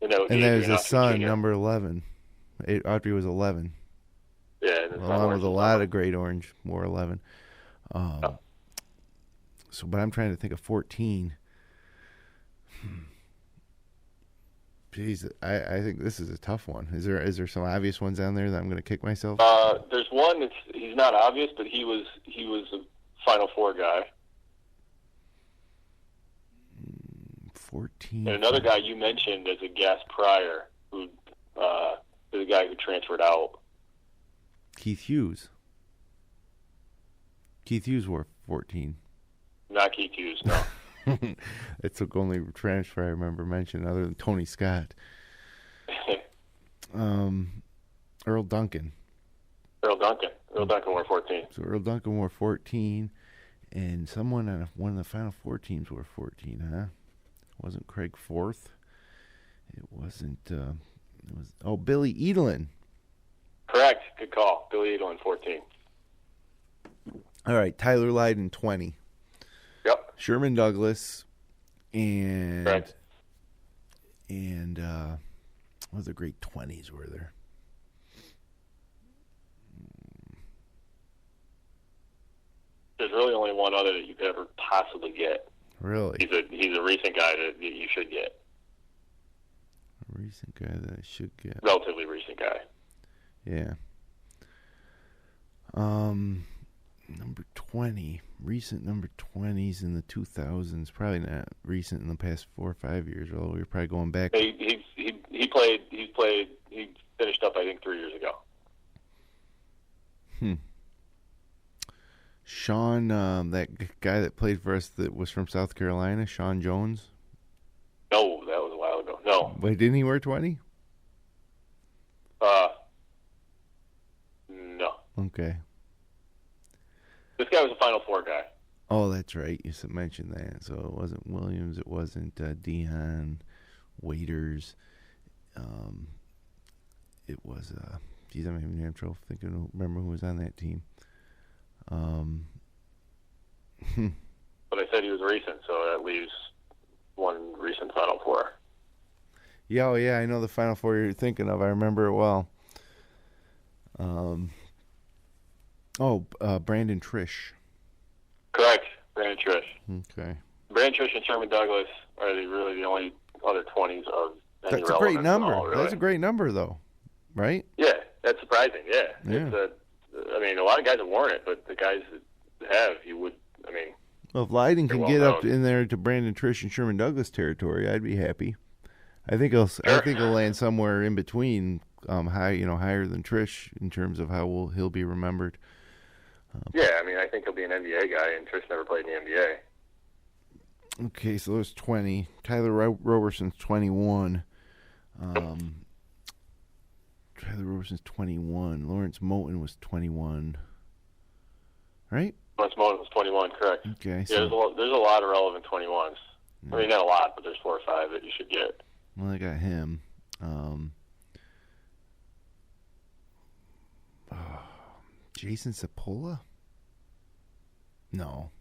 Speaker 1: And there's a son, number 11. Autry was 11.
Speaker 2: Yeah.
Speaker 1: Along with a lot of Great Orange, wore 11. So, but I'm trying to think of 14. Jeez, I think this is a tough one. Is there some obvious ones down there that I'm going to kick myself?
Speaker 2: There's one he's not obvious, but he was a Final Four guy.
Speaker 1: 14.
Speaker 2: And another guy you mentioned as a guest prior, who is a guy who transferred out.
Speaker 1: Keith Hughes. Keith Hughes wore 14.
Speaker 2: Not Keith Hughes, no.
Speaker 1: It's the only transfer I remember mentioning other than Tony Scott. Earl Duncan. Earl Duncan
Speaker 2: wore 14.
Speaker 1: So Earl Duncan wore 14, and someone on one of the Final Four teams wore 14, huh? It wasn't Craig Forth. It wasn't. It was Billy Edelin.
Speaker 2: Correct. Good call. Billy Edelin, 14.
Speaker 1: All right, Tyler Lydon, 20.
Speaker 2: Yep.
Speaker 1: Sherman Douglas, and
Speaker 2: correct.
Speaker 1: And what other great 20s were there?
Speaker 2: There's really only one other that you could ever possibly get.
Speaker 1: Really?
Speaker 2: He's a recent guy that you should get.
Speaker 1: A recent guy that I should get.
Speaker 2: Relatively recent guy.
Speaker 1: Yeah. Number 20. Recent number 20s in the 2000s. Probably not recent in the past 4 or 5 years. Although we're probably going back.
Speaker 2: He finished up, I think, 3 years ago.
Speaker 1: Sean, that guy that played for us that was from South Carolina, Sean Jones?
Speaker 2: No, that was a while ago. No.
Speaker 1: Wait, didn't he wear 20?
Speaker 2: No.
Speaker 1: Okay.
Speaker 2: This guy was a Final Four guy.
Speaker 1: Oh, that's right. You mentioned that. So it wasn't Williams. It wasn't Dion Waiters. It was, geez, I'm having trouble thinking. Remember who was on that team?
Speaker 2: But I said he was recent, so that leaves one recent Final Four.
Speaker 1: Yeah, oh yeah, I know the Final Four you're thinking of. I remember it well. Brandon Trish.
Speaker 2: Correct, Brandon Trish.
Speaker 1: Okay.
Speaker 2: Brandon Trish and Sherman Douglas are really the only other 20s of any
Speaker 1: That's a great number.
Speaker 2: All, really.
Speaker 1: That's a great number, though, right?
Speaker 2: Yeah, that's surprising. Yeah.
Speaker 1: Yeah.
Speaker 2: A lot of guys have worn it, but the guys that have,
Speaker 1: Well, if Lydon can get
Speaker 2: well
Speaker 1: up in there to Brandon Trish and Sherman Douglas territory, I'd be happy. I think he'll land somewhere in between, higher than Trish in terms of how he'll be remembered.
Speaker 2: Yeah, I mean, I think he'll be an NBA guy, and Trish never played in the NBA.
Speaker 1: Okay, so there's 20. Tyler Roberson's 21. Tyler Roberson's 21. Lawrence Moulton was 21. Right?
Speaker 2: Lawrence Moulton was 21, correct.
Speaker 1: Okay.
Speaker 2: Yeah,
Speaker 1: So,
Speaker 2: there's a lot of relevant 21s. I mean, not a lot, but there's 4 or 5 that you should get.
Speaker 1: Well, I got him. Jason Sapola? No.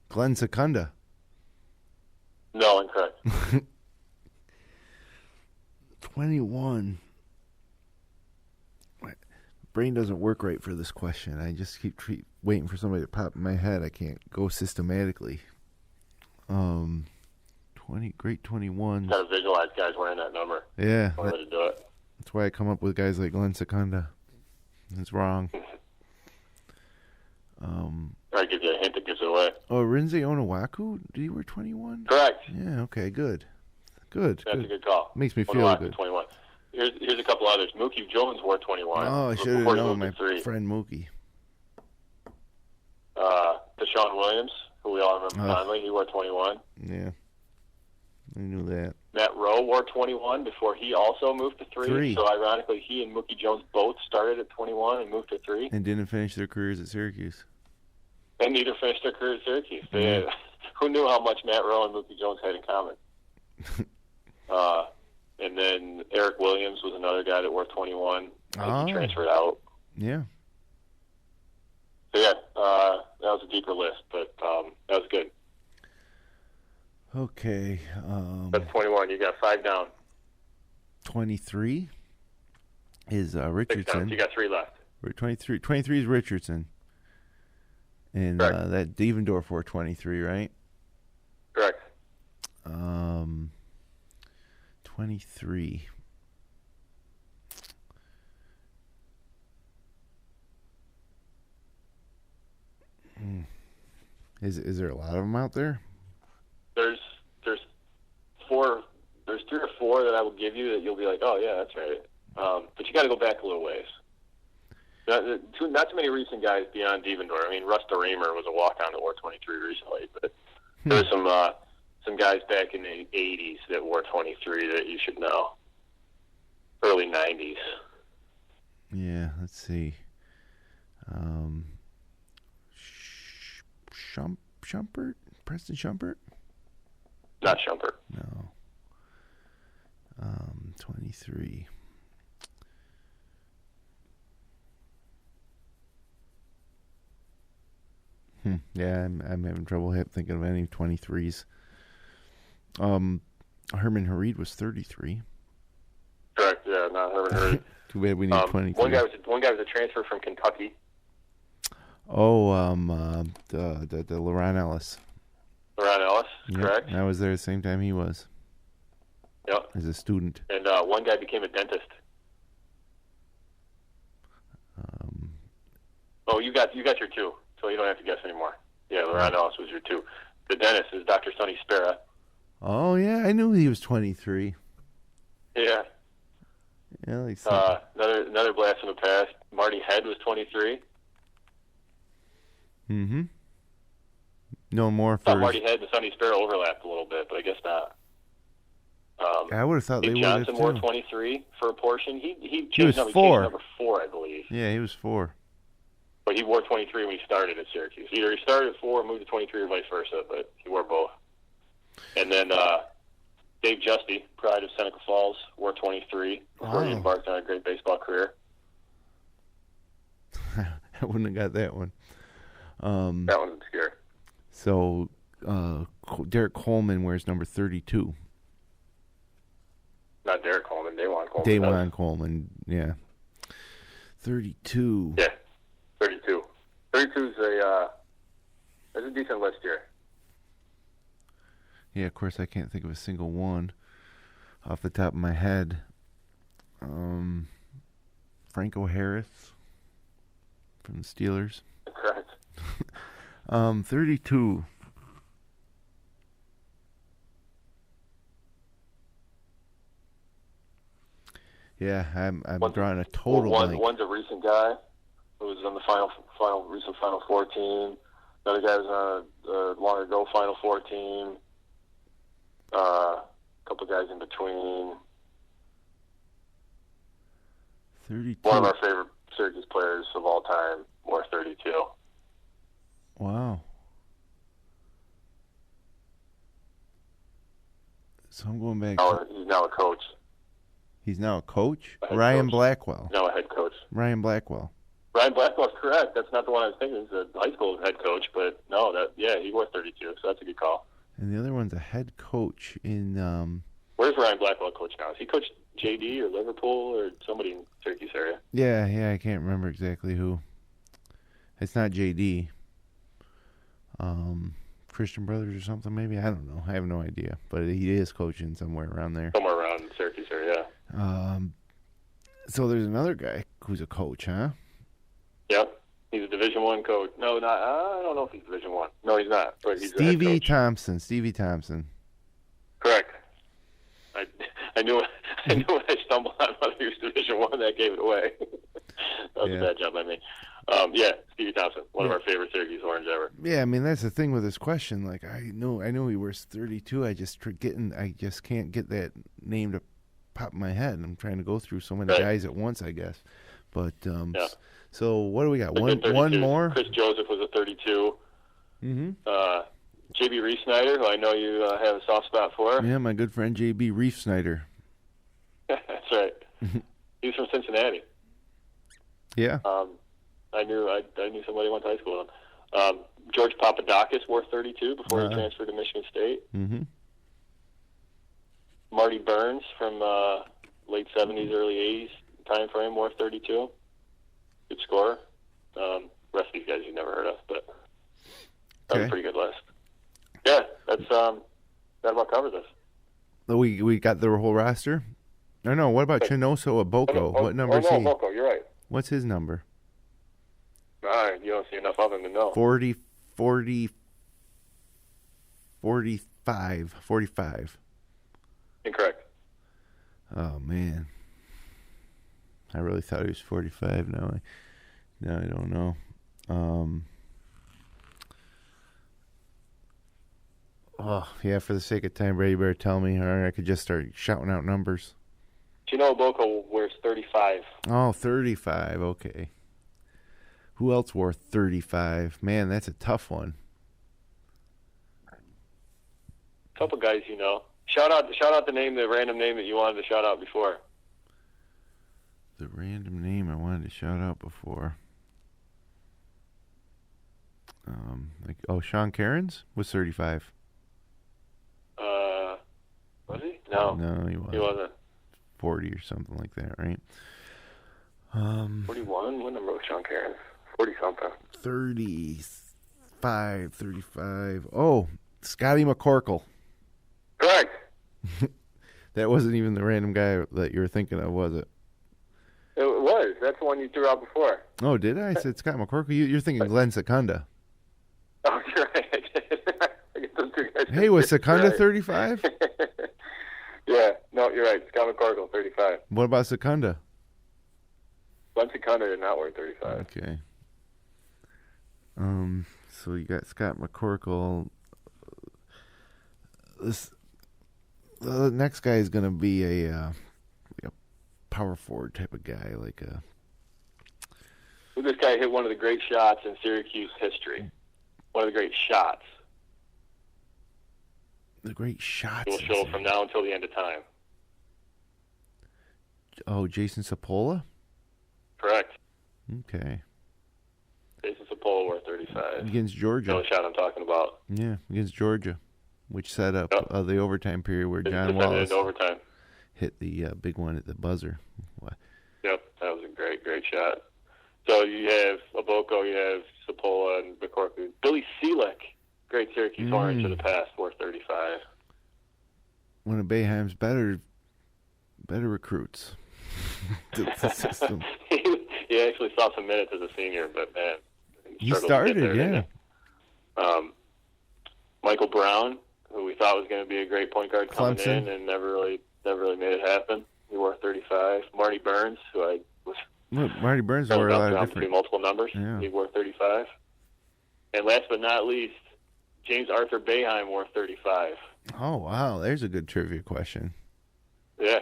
Speaker 1: Glenn Secunda.
Speaker 2: No, incorrect.
Speaker 1: 21. My brain doesn't work right for this question. I just keep waiting for somebody to pop in my head. I can't go systematically. 21.
Speaker 2: Got to visualize guys wearing that number.
Speaker 1: Yeah.
Speaker 2: One way to do it.
Speaker 1: That's why I come up with guys like Glenn Secunda. It's wrong.
Speaker 2: I give you a hint that gives it away.
Speaker 1: Oh, Rinze Onuaku? Did he wear 21?
Speaker 2: Correct.
Speaker 1: Yeah, okay, good.
Speaker 2: That's a good call.
Speaker 1: Makes me feel
Speaker 2: Onuaku,
Speaker 1: good.
Speaker 2: 21. Here's a couple others. Mookie Jones wore 21.
Speaker 1: Oh, I should have known my friend Mookie.
Speaker 2: Deshaun Williams, who we all remember fondly, he wore 21.
Speaker 1: Yeah, I knew that.
Speaker 2: Matt Rowe wore 21 before he also moved to 3. So ironically, he and Mookie Jones both started at 21 and moved to 3.
Speaker 1: And didn't finish their careers at Syracuse.
Speaker 2: And neither finished their career at Syracuse. Who knew how much Matt Rowe and Mookie Jones had in common? And then Eric Williams was another guy that wore 21. He transferred out.
Speaker 1: Yeah.
Speaker 2: So yeah, that was a deeper list, but that was good.
Speaker 1: Okay.
Speaker 2: That's 21. You got 5 down.
Speaker 1: 23 is Richardson.
Speaker 2: You got 3 left.
Speaker 1: 23 is Richardson. And that Devendorf wore 23, right?
Speaker 2: Correct.
Speaker 1: 23. Is there a lot of them out there?
Speaker 2: There's 4. There's 3 or 4 that I will give you that you'll be like, oh yeah, that's right. But you got to go back a little ways. Not too many recent guys beyond Devendorf. I mean, Rusta Reamer was a walk-on that wore 23 recently, but there were some guys back in the 80s that wore 23 that you should know. Early 90s.
Speaker 1: Yeah, let's see. Shumpert? Preston Shumpert?
Speaker 2: Not Shumpert.
Speaker 1: No. 23. Yeah, I'm having trouble thinking of any 23s. Herman Hareed was 33.
Speaker 2: Correct. Yeah, not Herman Hareed.
Speaker 1: Too bad we need 23.
Speaker 2: One guy was a transfer from Kentucky.
Speaker 1: Oh, the LaRon Ellis.
Speaker 2: LaRon Ellis, correct.
Speaker 1: I was there the same time he was.
Speaker 2: Yep.
Speaker 1: As a student.
Speaker 2: And one guy became a dentist. Oh, you got your 2, so you don't have to guess anymore. Yeah, LaRon Ellis was your 2. The dentist is Dr. Sonny Spera.
Speaker 1: Oh yeah, I knew he was 23.
Speaker 2: Yeah.
Speaker 1: Yeah, like
Speaker 2: another blast from the past. Marty Head was 23.
Speaker 1: Mm-hmm. No more for.
Speaker 2: I thought Marty Head and Sonny Spera overlapped a little bit, but I guess not.
Speaker 1: I would have thought they would have
Speaker 2: Johnson wore 23 for a portion. He
Speaker 1: was 4.
Speaker 2: He changed number 4, I believe.
Speaker 1: Yeah, he was 4.
Speaker 2: But he wore 23 when he started at Syracuse. Either he started at 4 or moved to 23 or vice versa, but he wore both. And then Dave Justy, pride of Seneca Falls, wore 23 before he embarked on a great baseball career.
Speaker 1: I wouldn't have got that one.
Speaker 2: That one's obscure.
Speaker 1: So Derek Coleman wears number 32.
Speaker 2: Not Derek Coleman, Dajuan Coleman.
Speaker 1: Dajuan Coleman, yeah. 32.
Speaker 2: Yeah, 32. 32 is a decent list here.
Speaker 1: Yeah, of course I can't think of a single one off the top of my head. Franco Harris from the Steelers.
Speaker 2: Correct.
Speaker 1: 32. Yeah, I'm drawing a total blank.
Speaker 2: One's a recent guy who was on the recent Final Four team. Another guy was on a long ago Final Four team. A couple guys in between.
Speaker 1: 32.
Speaker 2: One of our favorite Syracuse players of all time wore 32.
Speaker 1: Wow. So I'm going back.
Speaker 2: He's now a coach.
Speaker 1: He's now a coach?
Speaker 2: Ryan
Speaker 1: Blackwell.
Speaker 2: Now a head coach.
Speaker 1: Ryan Blackwell's
Speaker 2: correct. That's not the one I was thinking. He's a high school head coach, but no, he wore 32, so that's a good call.
Speaker 1: And the other one's a head coach in...
Speaker 2: Where's Ryan Blackwell coach now? Is he coach JD or Liverpool or somebody in Syracuse area?
Speaker 1: Yeah, I can't remember exactly who. It's not JD. Christian Brothers or something, maybe? I don't know. I have no idea. But he is coaching somewhere around there.
Speaker 2: Somewhere around Syracuse area, yeah.
Speaker 1: So there's another guy who's a coach, huh?
Speaker 2: Yep. He's a Division I coach. No, not. I don't know if he's Division I. No, he's not. But he's
Speaker 1: Stevie Thompson.
Speaker 2: Correct. I knew when I stumbled on whether he was Division I, that gave it away. That was a bad job by me. Stevie Thompson, one of our favorite Syracuse Orange ever.
Speaker 1: Yeah, I mean that's the thing with this question. Like I know he wears 32. I just can't get that name to pop in my head. I'm trying to go through so many guys at once, I guess. But so what do we got? One more.
Speaker 2: Chris Joseph was a 32. Mm-hmm. J.B. Reef-Snyder, who I know you have a soft spot for.
Speaker 1: Yeah, my good friend J.B. Reef-Snyder.
Speaker 2: That's right. He was from Cincinnati.
Speaker 1: Yeah.
Speaker 2: I knew somebody who went to high school with him. George Papadakis wore 32 before he transferred to Michigan State. Mm-hmm. Marty Burns from late 70s, early 80s time frame wore 32. Good scorer. Rest of these guys you've never heard of, but that's a pretty good list. Yeah, that about covers us.
Speaker 1: We got the whole roster? No, what about Chinoso Oboko? What number is he?
Speaker 2: Oboko, you're right.
Speaker 1: What's his number?
Speaker 2: You don't see enough of him to know.
Speaker 1: 45.
Speaker 2: Incorrect.
Speaker 1: Oh, man. I really thought he was 45. Now I don't know. For the sake of time, Brady, better tell me, or I could just start shouting out numbers.
Speaker 2: Chino Oboko wears 35.
Speaker 1: Oh, 35. Okay. Who else wore 35? Man, that's a tough one.
Speaker 2: A couple guys you know. Shout out the random name that you wanted to shout out before.
Speaker 1: The random name I wanted to shout out before. Sean Cairns was 35.
Speaker 2: Was he? No.
Speaker 1: No, he wasn't.
Speaker 2: He wasn't.
Speaker 1: 40 or something like that, right?
Speaker 2: 41? What number was Sean Cairns? 40-something.
Speaker 1: 35. Oh, Scotty McCorkle.
Speaker 2: Correct.
Speaker 1: That wasn't even the random guy that you were thinking of, was it?
Speaker 2: It was. That's the one you threw out before.
Speaker 1: Oh, did I? I said Scott McCorkle. You're thinking Glenn Secunda.
Speaker 2: Oh, you're right. I get those two guys.
Speaker 1: Hey, was Secunda 35?
Speaker 2: Yeah. No, you're right. Scott McCorkle, 35.
Speaker 1: What about Secunda?
Speaker 2: Glenn Secunda did not wear 35.
Speaker 1: Okay. So you got Scott McCorkle. The next guy is going to be a power forward type of guy,
Speaker 2: Well, this guy hit one of the great shots in Syracuse history. One of the great shots.
Speaker 1: The great shots.
Speaker 2: We'll show from now until the end of time.
Speaker 1: Oh, Jason Sapola?
Speaker 2: Correct.
Speaker 1: Okay.
Speaker 2: Jason Sapola wore 35.
Speaker 1: Against Georgia.
Speaker 2: The only shot I'm talking about.
Speaker 1: Yeah, against Georgia, which set up the overtime period where John Wallace hit the big one at the buzzer. What?
Speaker 2: Yep, that was a great shot. So you have Oboko, you have Sapola, and McCorkle. Billy Seelick, great Syracuse Orange of the past, wore 35.
Speaker 1: One of Boeheim's better recruits. the system.
Speaker 2: He actually saw some minutes as a senior, but man,
Speaker 1: he started, yeah.
Speaker 2: Michael Brown, who we thought was going to be a great point guard coming in, and never really made it happen. He wore 35. Marty Burns, who I was
Speaker 1: Marty Burns wore a lot of different
Speaker 2: multiple numbers.
Speaker 1: Yeah.
Speaker 2: He wore 35. And last but not least, James Arthur Boeheim wore 35.
Speaker 1: Oh, wow. There's a good trivia question.
Speaker 2: Yeah.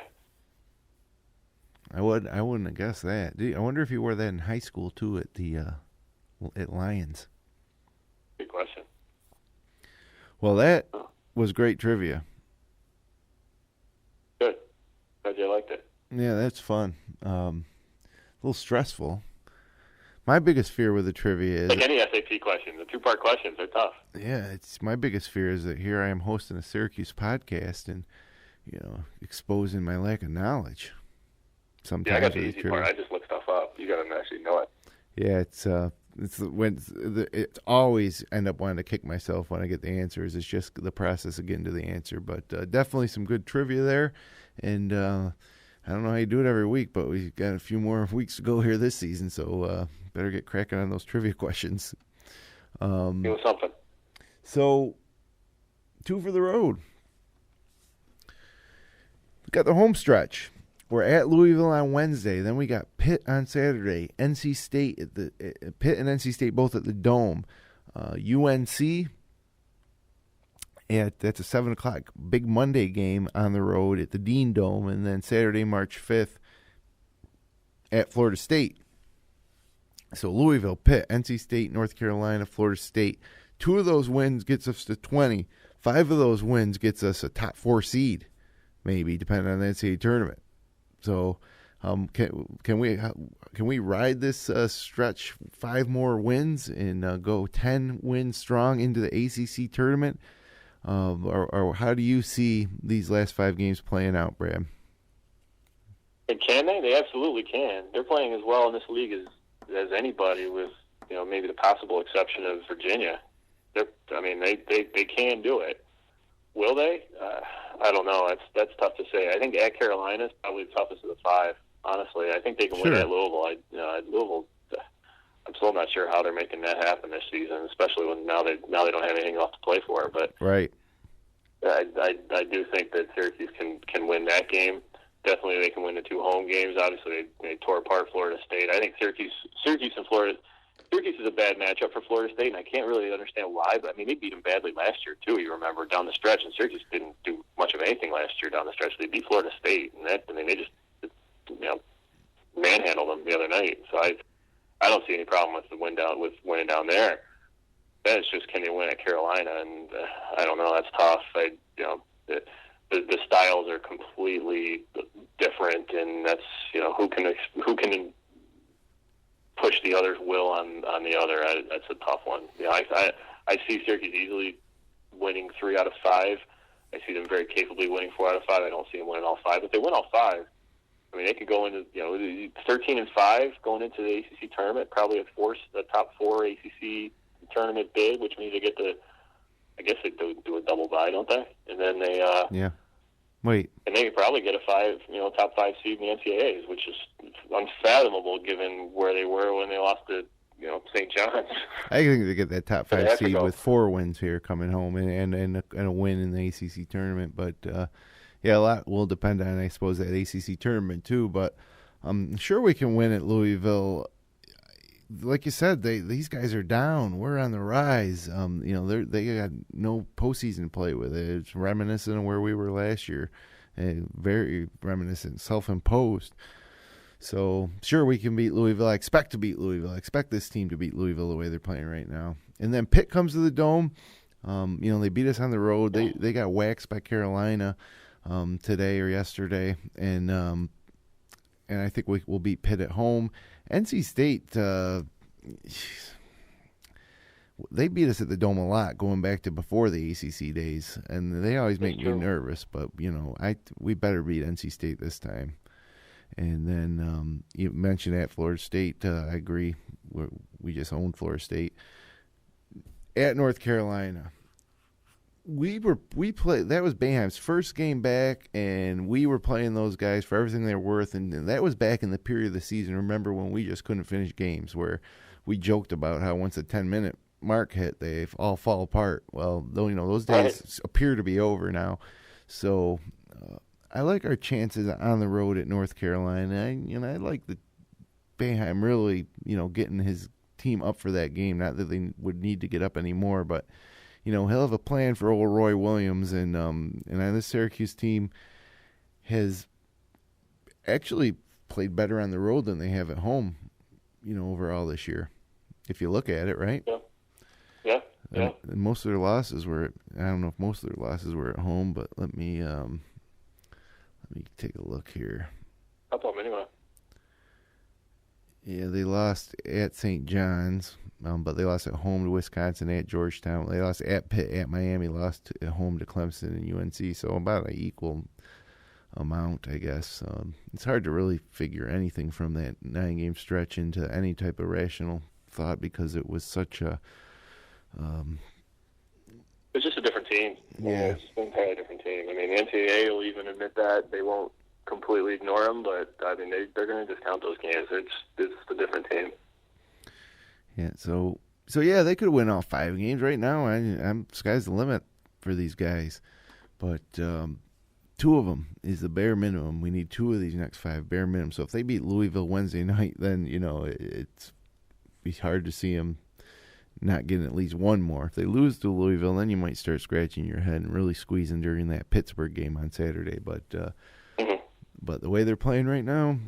Speaker 1: I wouldn't have guessed that. I wonder if he wore that in high school too at Lions.
Speaker 2: Good question.
Speaker 1: Well, that was great trivia.
Speaker 2: Good. Glad you liked it.
Speaker 1: Yeah, that's fun. A little stressful. My biggest fear with the trivia is
Speaker 2: like any SAT question. The 2-part questions are tough.
Speaker 1: Yeah, it's my biggest fear is that here I am hosting a Syracuse podcast and exposing my lack of knowledge. Sometimes
Speaker 2: yeah, I got the easy part. I just look stuff up. You got to actually know it.
Speaker 1: Yeah, it's always end up wanting to kick myself when I get the answers. It's just the process of getting to the answer. But definitely some good trivia there, and I don't know how you do it every week, but we've got a few more weeks to go here this season, so better get cracking on those trivia questions.
Speaker 2: It was something.
Speaker 1: So, 2 for the road. We got the home stretch. We're at Louisville on Wednesday. Then we got Pitt on Saturday. NC State Pitt and NC State both at the Dome. UNC. That's a 7:00 big Monday game on the road at the Dean Dome, and then Saturday, March 5th, at Florida State. So Louisville, Pitt, NC State, North Carolina, Florida State. 2 of those wins gets us to 20. 5 of those wins gets us a top 4 seed, maybe depending on the NCAA tournament. So, can we ride this stretch 5 more wins and go 10 wins strong into the ACC tournament? Or how do you see these last 5 games playing out, Brad?
Speaker 2: And can they? They absolutely can. They're playing as well in this league as anybody, with maybe the possible exception of Virginia. They can do it. Will they? I don't know. That's tough to say. I think at Carolina is probably the toughest of the 5. Honestly, I think they can win at Louisville. Louisville. I'm still not sure how they're making that happen this season, especially when now they don't have anything else to play for. But
Speaker 1: right,
Speaker 2: I do think that Syracuse can win that game. Definitely, they can win the 2 home games. Obviously, they tore apart Florida State. I think Syracuse and Florida. Syracuse is a bad matchup for Florida State, and I can't really understand why. But they beat them badly last year too. You remember down the stretch, and Syracuse didn't do much of anything last year down the stretch. They beat Florida State, and they just manhandled them the other night. So I don't see any problem with winning down there. Then it's just, can they win at Carolina? And I don't know. That's tough. The styles are completely different, and that's who can push the other's will on the other. That's a tough one. I see Syracuse easily winning 3 out of 5. I see them very capably winning 4 out of 5. I don't see them winning all 5. If they win all 5, they could go into 13-5 going into the ACC tournament, probably a top 4 ACC tournament bid, which means they get to, I guess they do a double bye, don't they? And then they and they could probably get a top 5 seed in the NCAAs, which is unfathomable given where they were when they lost to St. John's.
Speaker 1: I think they get that top 5 seed with 4 wins here coming home and a win in the ACC tournament, but. A lot will depend on, I suppose, that ACC tournament too. But I'm sure we can win at Louisville. Like you said, these guys are down. We're on the rise. They got no postseason to play with. It's reminiscent of where we were last year, and very reminiscent, self-imposed. So sure, we can beat Louisville. I expect to beat Louisville. I expect this team to beat Louisville the way they're playing right now. And then Pitt comes to the Dome. They beat us on the road. They got waxed by Carolina. Today or yesterday, and I think we'll beat Pitt at home. NC State, they beat us at the Dome a lot, going back to before the ACC days, and they always make me nervous. But we better beat NC State this time. And then you mentioned at Florida State, I agree. We just owned Florida State. At North Carolina. We played. That was Boeheim's first game back, and we were playing those guys for everything they're worth. And that was back in the period of the season. Remember when we just couldn't finish games, where we joked about how once the 10-minute mark hit, they all fall apart. Well, those days appear to be over now. So I like our chances on the road at North Carolina. I like the Boeheim really, getting his team up for that game. Not that they would need to get up anymore, but he'll have a plan for old Roy Williams, and this Syracuse team has actually played better on the road than they have at home, overall this year. If you look at it, right?
Speaker 2: Yeah.
Speaker 1: And most of their losses were, I don't know if most of their losses were at home, but let me take a look here.
Speaker 2: I'll tell them anyway.
Speaker 1: Yeah, they lost at St. John's, but they lost at home to Wisconsin, at Georgetown. They lost at Pitt, at Miami, lost at home to Clemson and UNC, so about an equal amount, I guess. It's hard to really figure anything from that 9-game stretch into any type of rational thought because it was such a...
Speaker 2: it's just a different team.
Speaker 1: Yeah.
Speaker 2: It's an entirely different team. I mean, the NCAA will even admit that. They won't completely ignore them, but, I mean, they're going to discount those games. It's a different team.
Speaker 1: Yeah, so yeah, they could win all 5 games right now. I'm sky's the limit for these guys. But 2 of them is the bare minimum. We need 2 of these next 5, bare minimum. So if they beat Louisville Wednesday night, then, it's be hard to see them not getting at least 1 more. If they lose to Louisville, then you might start scratching your head and really squeezing during that Pittsburgh game on Saturday. But the way they're playing right now,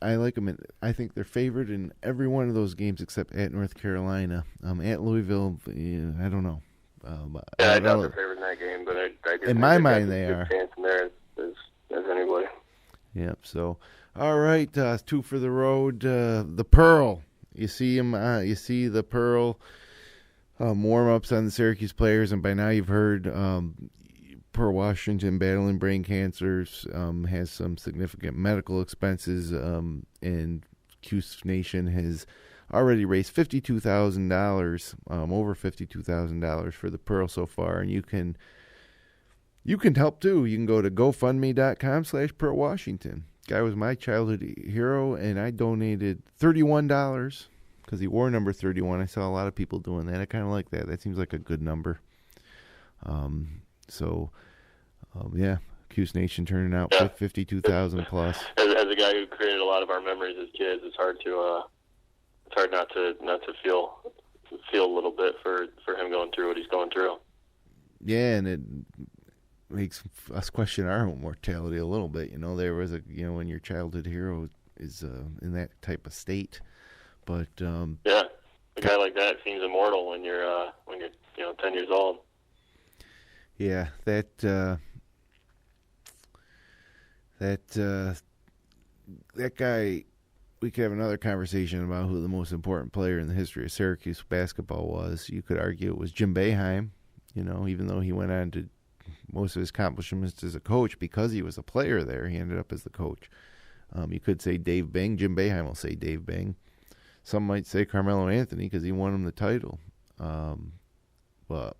Speaker 1: I like them. I think they're favored in every one of those games except at North Carolina. At Louisville, I don't know.
Speaker 2: I doubt they're favored in that game, but I do
Speaker 1: in my mind they are.
Speaker 2: Chance in there as anybody.
Speaker 1: Yep. So, all right, 2 for the road. The Pearl. You see him. You see the Pearl warm-ups on the Syracuse players, and by now you've heard Pearl Washington battling brain cancers, has some significant medical expenses, and Cuse Nation has already raised $52,000, over $52,000 for the Pearl so far, and you can help too. You can go to GoFundMe.com/Pearl Washington. Guy was my childhood hero, and I donated $31 because he wore number 31. I saw a lot of people doing that. I kind of like that. That seems like a good number. Yeah, Cuse Nation turning out 52,000 plus.
Speaker 2: As a guy who created a lot of our memories as kids, it's hard not to feel a little bit for him going through what he's going through.
Speaker 1: Yeah, and it makes us question our own mortality a little bit. There was when your childhood hero is in that type of state, but
Speaker 2: yeah, a guy like that seems immortal when you're 10 years old.
Speaker 1: Yeah, that guy. We could have another conversation about who the most important player in the history of Syracuse basketball was. You could argue it was Jim Boeheim. Even though he went on to most of his accomplishments as a coach, because he was a player there, he ended up as the coach. You could say Dave Bing. Jim Boeheim will say Dave Bing. Some might say Carmelo Anthony because he won him the title. But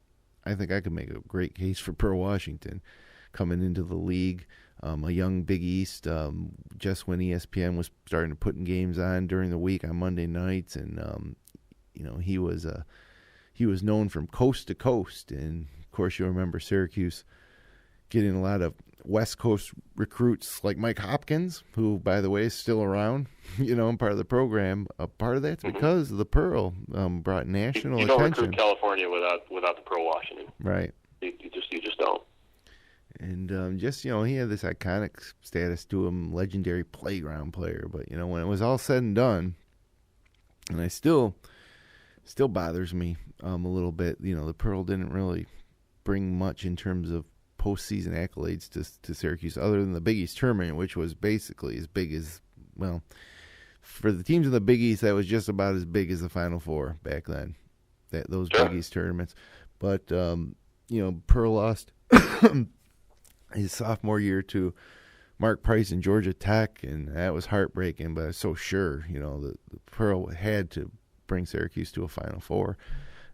Speaker 1: I think I could make a great case for Pearl Washington coming into the league. A young Big East, just when ESPN was starting to put games on during the week on Monday nights, and he was known from coast to coast. And of course, you'll remember Syracuse getting a lot of West Coast recruits like Mike Hopkins, who, by the way, is still around, and part of the program. Part of that's because the Pearl brought national
Speaker 2: you don't
Speaker 1: attention.
Speaker 2: Recruit California without the Pearl Washington.
Speaker 1: Right.
Speaker 2: You just don't.
Speaker 1: And he had this iconic status to him, legendary playground player. But, when it was all said and done, and I still bothers me a little bit, the Pearl didn't really bring much in terms of postseason accolades to Syracuse other than the Big East tournament, which was basically as big as, for the teams in the Big East, that was just about as big as the Final Four back then, those Big East tournaments. But, Pearl lost his sophomore year to Mark Price and Georgia Tech, and that was heartbreaking, but I was so sure, the Pearl had to bring Syracuse to a Final Four.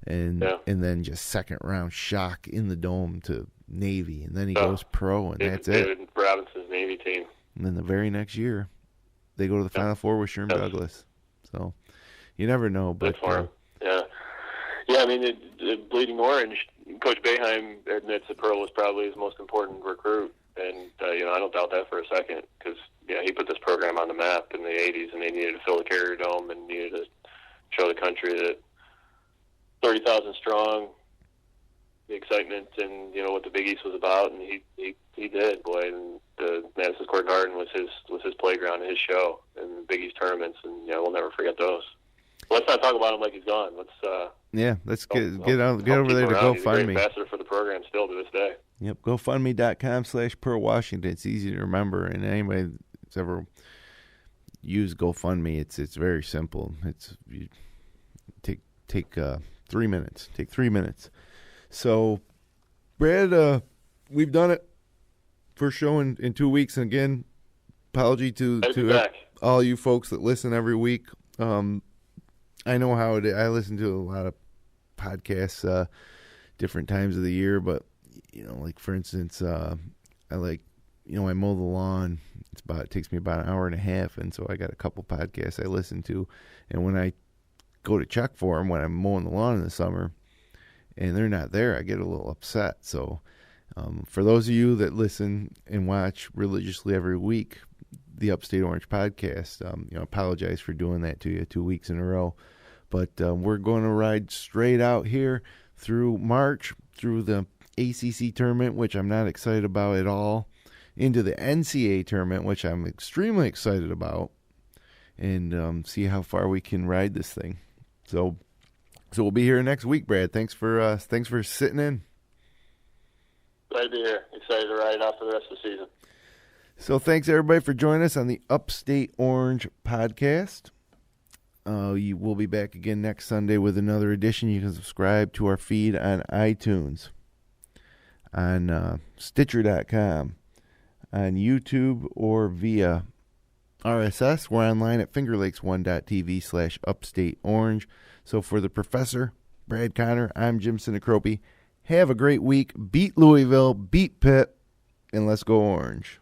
Speaker 1: And then just second round shock in the Dome to Navy, and then he goes pro, and that's it.
Speaker 2: David Robinson's Navy team.
Speaker 1: And then the very next year, they go to the Final Four with Sherm Douglas. So you never know, but
Speaker 2: yeah. I mean, the Bleeding Orange Coach Boeheim admits that Pearl was probably his most important recruit, and I don't doubt that for a second, because he put this program on the map in the '80s, and they needed to fill the Carrier Dome and needed to show the country that 30,000 strong, the excitement, and what the Big East was about, and he did, boy. And the Madison Square Garden was his playground, his show, and the Big East tournaments, and we'll never forget those. Let's not talk about him like he's gone. Let's
Speaker 1: get over there to GoFundMe.
Speaker 2: He's a great ambassador for the program still to this day.
Speaker 1: Yep, GoFundMe.com/Pearl Washington. It's easy to remember, and anybody that's ever used GoFundMe, it's very simple. You take 3 minutes. Take 3 minutes. So, Brad, we've done it. First show in 2 weeks, and again, apology to all you folks that listen every week. I know how it is. I listen to a lot of podcasts different times of the year, but like for instance, I like I mow the lawn. It takes me about an hour and a half, and so I got a couple podcasts I listen to, and when I go to check for them when I'm mowing the lawn in the summer, and they're not there, I get a little upset. So, for those of you that listen and watch religiously every week, the Upstate Orange podcast, I apologize for doing that to you 2 weeks in a row, but we're going to ride straight out here through March, through the ACC tournament, which I'm not excited about at all, into the NCAA tournament, which I'm extremely excited about, and see how far we can ride this thing. So we'll be here next week, Brad. Thanks for sitting in.
Speaker 2: Glad to be here. Excited to ride out for the rest of the season.
Speaker 1: So thanks, everybody, for joining us on the Upstate Orange podcast. You will be back again next Sunday with another edition. You can subscribe to our feed on iTunes, on Stitcher.com, on YouTube, or via RSS. We're online at fingerlakes1.tv/Upstate Orange. So for the professor, Brad Connor, I'm Jim Sinacropi. Have a great week. Beat Louisville, beat Pitt, and let's go Orange.